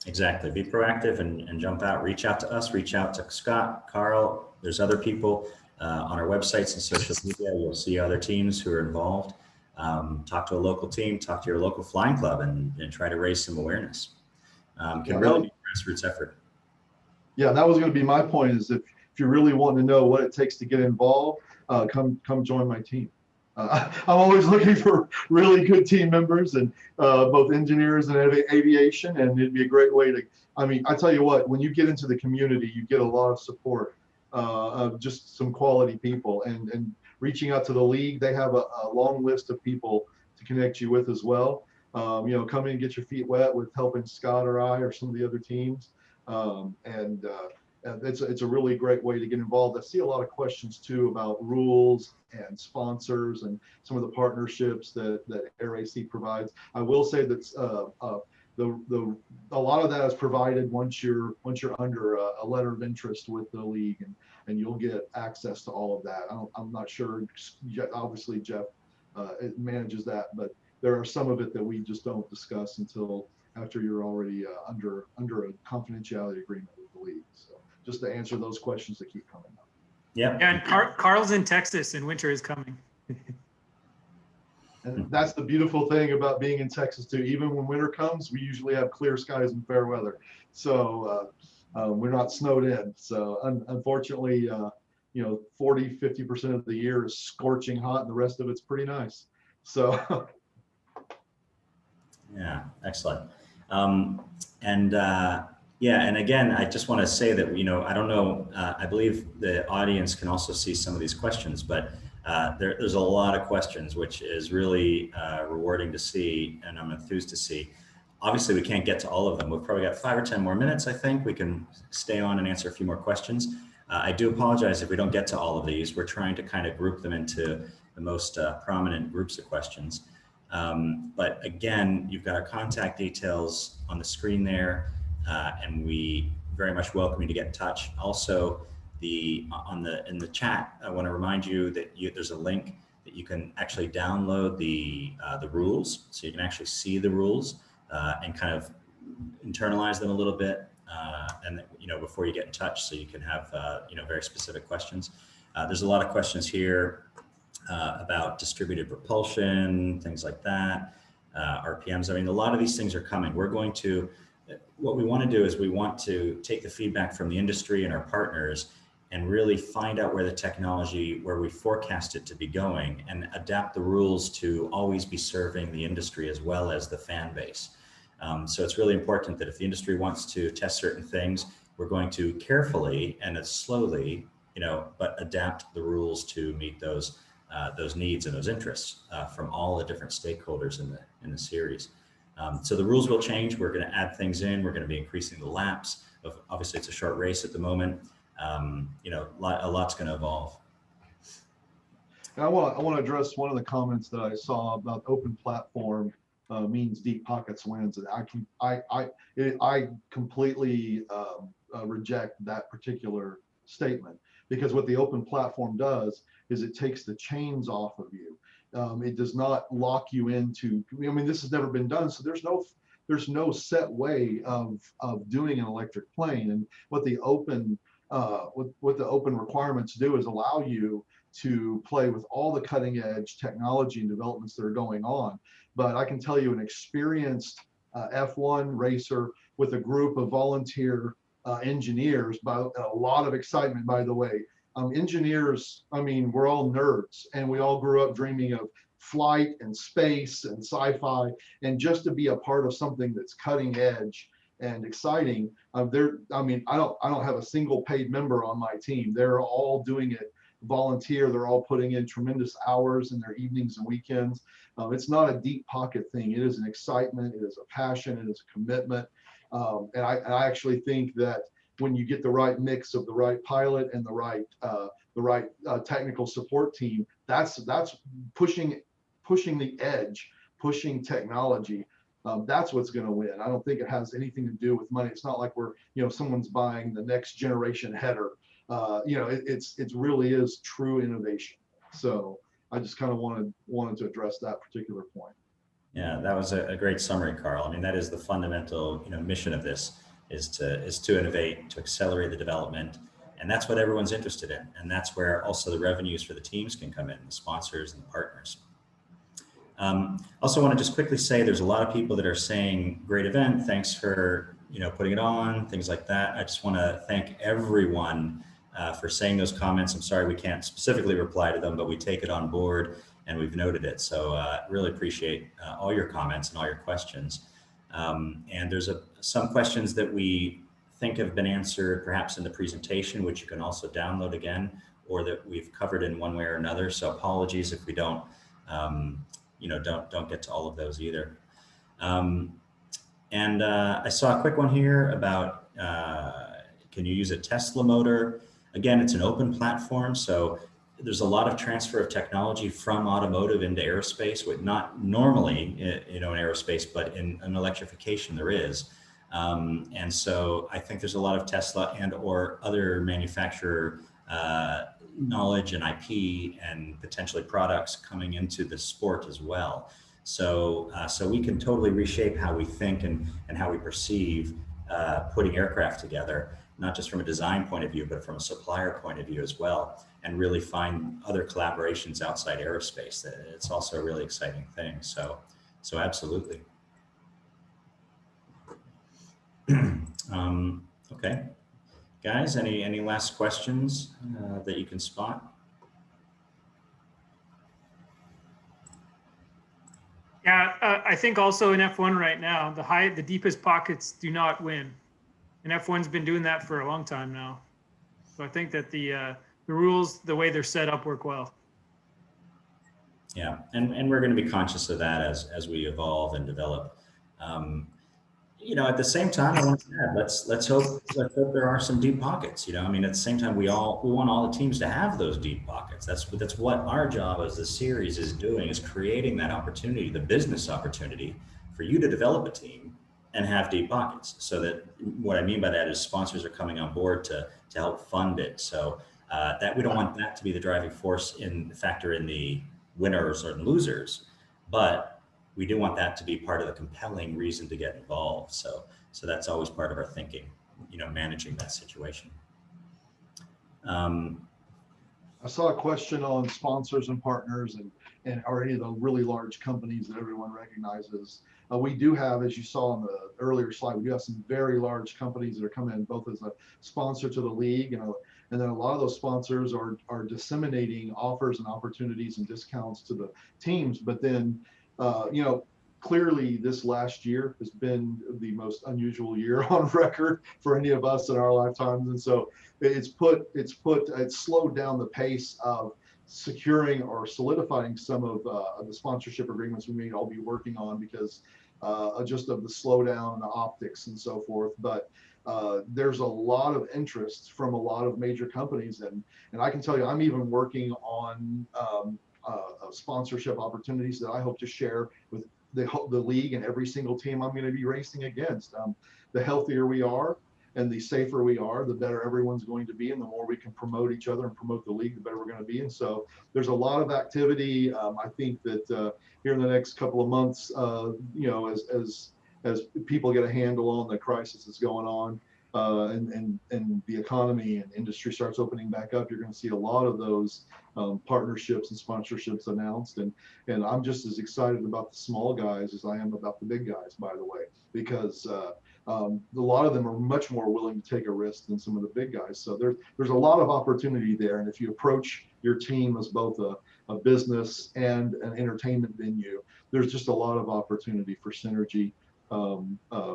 Exactly. Be proactive and jump out. Reach out to us, reach out to Scott, Carl. There's other people on our websites and social media. You'll see other teams who are involved. Talk to a local team, talk to your local flying club and try to raise some awareness. Can really be a grassroots effort. Yeah, that was going to be my point, is if you really want to know what it takes to get involved, come join my team. I'm always looking for really good team members and both engineers and aviation, and it'd be a great way to, I tell you what, when you get into the community, you get a lot of support of just some quality people. And reaching out to the league. They have a long list of people to connect you with as well. Come in and get your feet wet with helping Scott or I or some of the other teams. And it's a really great way to get involved. I see a lot of questions too about rules and sponsors and some of the partnerships that AirAC provides. I will say that a lot of that is provided once you're under a letter of interest with the league, and you'll get access to all of that. I'm not sure. Obviously, Jeff it manages that, but there are some of it that we just don't discuss until after you're already under a confidentiality agreement with the league. So just to answer those questions that keep coming up. Yeah. And Carl's in Texas and winter is coming. And that's the beautiful thing about being in Texas too. Even when winter comes, we usually have clear skies and fair weather. So we're not snowed in. So unfortunately, 40, 50% of the year is scorching hot and the rest of it's pretty nice. So. Yeah, excellent. Yeah, and again, I just want to say that, I don't know, I believe the audience can also see some of these questions, but there's a lot of questions, which is really rewarding to see, and I'm enthused to see. Obviously, we can't get to all of them. We've probably got 5 or 10 more minutes, I think. We can stay on and answer a few more questions. I do apologize if we don't get to all of these. We're trying to kind of group them into the most prominent groups of questions. But again, you've got our contact details on the screen there, and we very much welcome you to get in touch. Also, in the chat, I want to remind you that there's a link that you can actually download the rules, so you can actually see the rules and kind of internalize them a little bit, and before you get in touch, so you can have very specific questions. There's a lot of questions here about distributed propulsion, things like that, RPMs. I mean, a lot of these things are coming. What we want to do is we want to take the feedback from the industry and our partners and really find out where the technology, where we forecast it to be going, and adapt the rules to always be serving the industry as well as the fan base. So it's really important that if the industry wants to test certain things, we're going to carefully and slowly, but adapt the rules to meet those needs and those interests from all the different stakeholders in the series. So the rules will change. We're going to add things in. We're going to be increasing the laps. Obviously, it's a short race at the moment. A lot's going to evolve. I want to address one of the comments that I saw about open platform means deep pockets wins, and I completely reject that particular statement, because what the open platform does is it takes the chains off of you. It does not lock you into. I mean, this has never been done, so there's no set way of doing an electric plane. And what the open requirements do is allow you to play with all the cutting edge technology and developments that are going on. But I can tell you, an experienced F1 racer with a group of volunteer engineers, by a lot of excitement, by the way. Engineers, I mean, we're all nerds, and we all grew up dreaming of flight and space and sci-fi, and just to be a part of something that's cutting edge and exciting. I don't have a single paid member on my team. They're all doing it volunteer. They're all putting in tremendous hours in their evenings and weekends. It's not a deep pocket thing. It is an excitement. It is a passion. It is a commitment. And I actually think that when you get the right mix of the right pilot and the right technical support team, that's pushing the edge, pushing technology. That's what's going to win. I don't think it has anything to do with money. It's not like someone's buying the next generation header. It really is true innovation. So I just kind of wanted to address that particular point. Yeah, that was a great summary, Carl. I mean, that is the fundamental mission of this, is to innovate, to accelerate the development, and that's what everyone's interested in. And that's where also the revenues for the teams can come in, the sponsors and the partners. Also want to just quickly say there's a lot of people that are saying, great event, thanks for putting it on, things like that. I just want to thank everyone for saying those comments. I'm sorry we can't specifically reply to them, but we take it on board and we've noted it. So really appreciate all your comments and all your questions. And there's some questions that we think have been answered perhaps in the presentation, which you can also download again, or that we've covered in one way or another. So apologies if we don't, don't get to all of those either. I saw a quick one here about, can you use a Tesla motor? Again, it's an open platform, so there's a lot of transfer of technology from automotive into aerospace, with not normally, in aerospace, but in electrification there is. And so I think there's a lot of Tesla and or other manufacturer knowledge and IP and potentially products coming into the sport as well. So we can totally reshape how we think and how we perceive putting aircraft together, not just from a design point of view, but from a supplier point of view as well, and really find other collaborations outside aerospace. It's also a really exciting thing. So absolutely. Okay, guys, any last questions that you can spot? Yeah, I think also in F1 right now, the deepest pockets do not win, and F1's been doing that for a long time now. So I think that the rules, the way they're set up, work well. Yeah, and we're going to be conscious of that as we evolve and develop. At the same time, I want to add, let's hope there are some deep pockets. I mean, at the same time, we want all the teams to have those deep pockets. That's what our job as the series is doing, is creating that opportunity, the business opportunity, for you to develop a team and have deep pockets. So that, what I mean by that is sponsors are coming on board to help fund it. So that we don't want that to be the driving factor in the winners or losers, but we do want that to be part of the compelling reason to get involved. So that's always part of our thinking, managing that situation. I saw a question on sponsors and partners and are any of the really large companies that everyone recognizes. We do have, as you saw on the earlier slide, we do have some very large companies that are coming in both as a sponsor to the league, and then a lot of those sponsors are disseminating offers and opportunities and discounts to the teams. But then, clearly this last year has been the most unusual year on record for any of us in our lifetimes. And so it's slowed down the pace of securing or solidifying some of the sponsorship agreements we may all be working on because just of the slowdown, the optics and so forth. But there's a lot of interest from a lot of major companies. And I can tell you, I'm even working on sponsorship opportunities that I hope to share with the league and every single team I'm going to be racing against. The healthier we are and the safer we are, the better everyone's going to be, and the more we can promote each other and promote the league, the better we're going to be. And so there's a lot of activity. I think that here in the next couple of months, as people get a handle on the crisis that's going on, and the economy and industry starts opening back up, you're going to see a lot of those partnerships and sponsorships announced. And I'm just as excited about the small guys as I am about the big guys, by the way, because a lot of them are much more willing to take a risk than some of the big guys. So there's a lot of opportunity there. And if you approach your team as both a business and an entertainment venue, there's just a lot of opportunity for synergy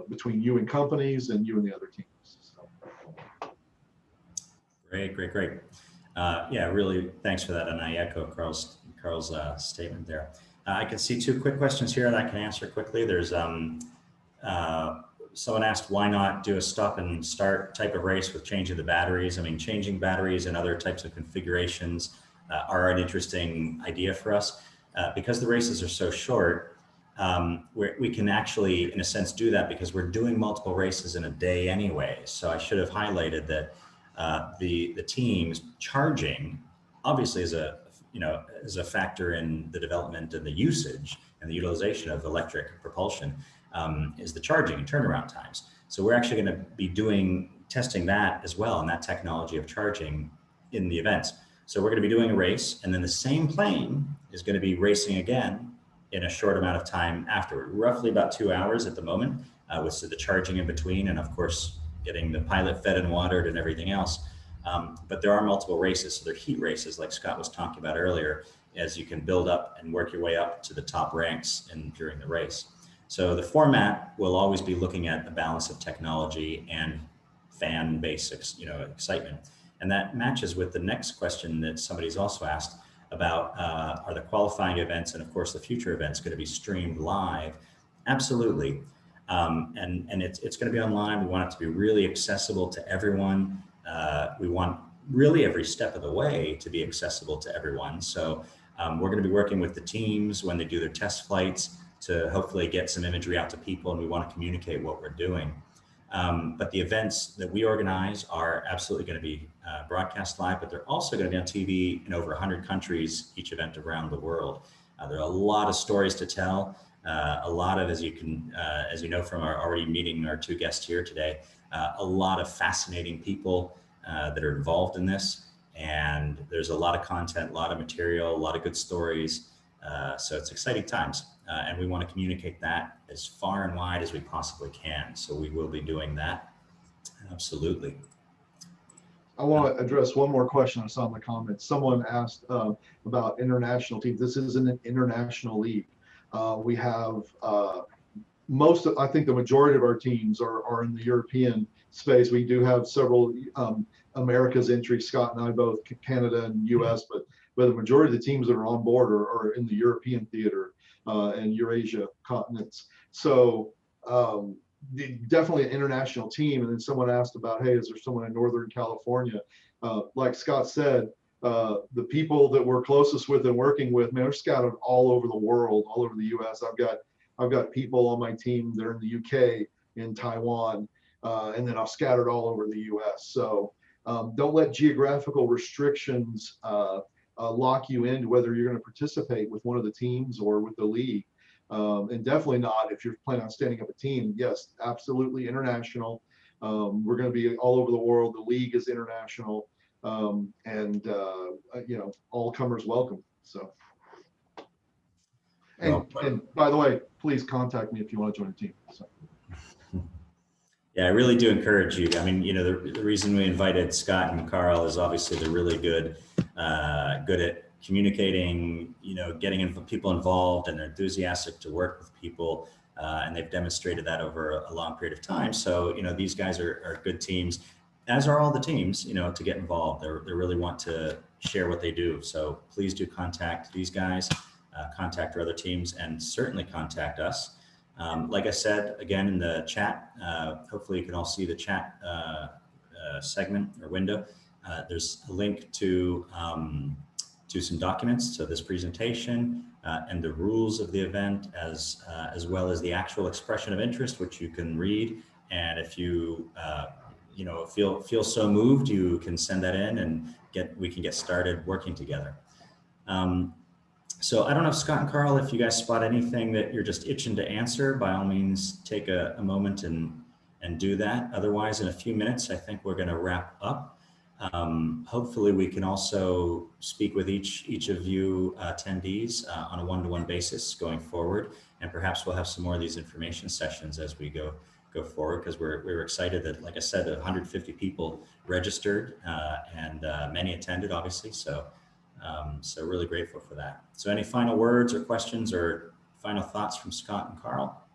between you and companies and you and the other teams. So. Great. Yeah, really, thanks for that. And I echo Carl's statement there. I can see two quick questions here that I can answer quickly. There's someone asked, why not do a stop and start type of race with changing the batteries? I mean, changing batteries and other types of configurations are an interesting idea for us. Because the races are so short, we can actually, in a sense, do that because we're doing multiple races in a day anyway. So I should have highlighted that the teams charging obviously is a factor in the development and the usage and the utilization of electric propulsion, is the charging and turnaround times. So we're actually going to be testing that as well, and that technology of charging in the events. So we're going to be doing a race, and then the same plane is going to be racing again in a short amount of time afterward, roughly about 2 hours at the moment, with the charging in between, and of course, getting the pilot fed and watered and everything else. But there are multiple races, so they're heat races like Scott was talking about earlier, as you can build up and work your way up to the top ranks during the race. So the format will always be looking at the balance of technology and fan base, excitement. And that matches with the next question that somebody's also asked about, are the qualifying events and of course the future events going to be streamed live? Absolutely. And it's going to be online. We want it to be really accessible to everyone. We want really every step of the way to be accessible to everyone. So we're going to be working with the teams when they do their test flights to hopefully get some imagery out to people, and we want to communicate what we're doing. But the events that we organize are absolutely going to be broadcast live, but they're also going to be on TV in over 100 countries, each event around the world. There are a lot of stories to tell. A lot of, as you know from our already meeting our two guests here today, a lot of fascinating people that are involved in this. And there's a lot of content, a lot of material, a lot of good stories. So it's exciting times. And we want to communicate that as far and wide as we possibly can. So we will be doing that. Absolutely. I want to address one more question I saw in the comments. Someone asked about international teams. This isn't an international league. We have I think the majority of our teams are in the European space. We do have several America's entry, Scott and I both, Canada and US, but the majority of the teams that are on board are in the European theater and Eurasia continents. So definitely an international team. And then someone asked about, hey, is there someone in Northern California? Like Scott said, the people that we're closest with and working with, man, are scattered all over the world, all over the US. I've got people on my team that are in the UK, in Taiwan, and then I've scattered all over the US. So don't let geographical restrictions lock you into whether you're going to participate with one of the teams or with the league. And definitely not if you're planning on standing up a team. Yes, absolutely international. We're going to be all over the world. The league is international, and you know, all comers welcome. So, and by the way, please contact me if you want to join a team. So. Yeah, I really do encourage you. I mean, you know, the reason we invited Scott and Carl is obviously they're really good at communicating, you know, getting people involved, and they're enthusiastic to work with people. And they've demonstrated that over a long period of time. So, you know, these guys are good teams, as are all the teams, you know, to get involved. They really want to share what they do. So please do contact these guys, contact our other teams, and certainly contact us. Like I said, again, in the chat, hopefully you can all see the chat segment or window. There's a link to some documents to this presentation and the rules of the event, as well as the actual expression of interest, which you can read. And if you you know, feel so moved, you can send that in, and we can get started working together. So I don't know, Scott and Carl, if you guys spot anything that you're just itching to answer, by all means, take a moment and do that. Otherwise, in a few minutes, I think we're going to wrap up. Hopefully we can also speak with each of you attendees on a one-to-one basis going forward. And perhaps we'll have some more of these information sessions as we go forward, because we're excited that, like I said, 150 people registered and many attended, obviously. So really grateful for that. So any final words or questions or final thoughts from Scott and Carl?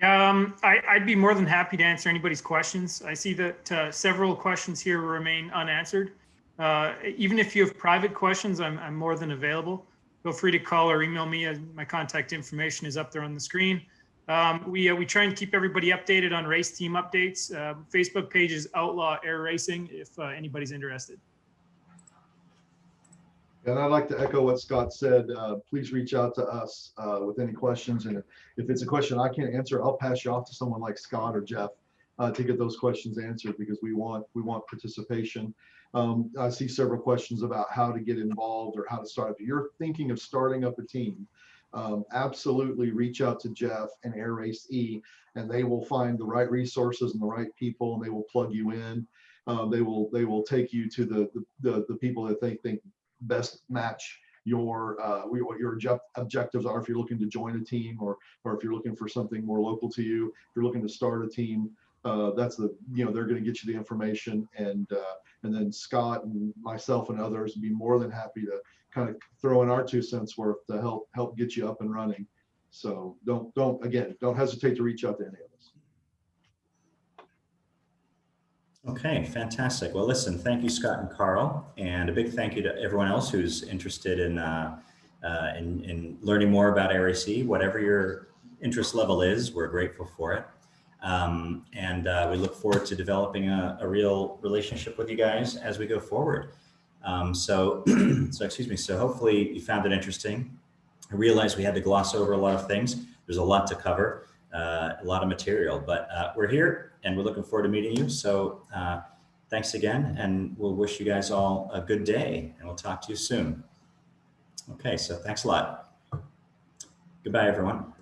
I'd be more than happy to answer anybody's questions. I see that several questions here remain unanswered. Even if you have private questions, I'm more than available. Feel free to call or email me. My contact information is up there on the screen. We try and keep everybody updated on race team updates. Facebook page is Outlaw Air Racing if anybody's interested. And I'd like to echo what Scott said. Please reach out to us with any questions. And if it's a question I can't answer, I'll pass you off to someone like Scott or Jeff to get those questions answered, because we want participation. I see several questions about how to get involved or how to start. If you're thinking of starting up a team, absolutely reach out to Jeff and Air Race E, and they will find the right resources and the right people, and they will plug you in. They will take you to the people that they think best match what your objectives are. If you're looking to join a team, or if you're looking for something more local to you, if you're looking to start a team, they're going to get you the information, and then Scott and myself and others would be more than happy to kind of throw in our 2 cents worth to help get you up and running. So don't hesitate to reach out to any of us. Okay, fantastic. Well, listen, thank you, Scott and Carl, and a big thank you to everyone else who's interested in learning more about RAC. Whatever your interest level is, we're grateful for it. We look forward to developing a real relationship with you guys as we go forward. So excuse me. So hopefully you found it interesting. I realize we had to gloss over a lot of things. There's a lot to cover, a lot of material, but we're here and we're looking forward to meeting you. So thanks again, and we'll wish you guys all a good day, and we'll talk to you soon. Okay, so thanks a lot. Goodbye, everyone.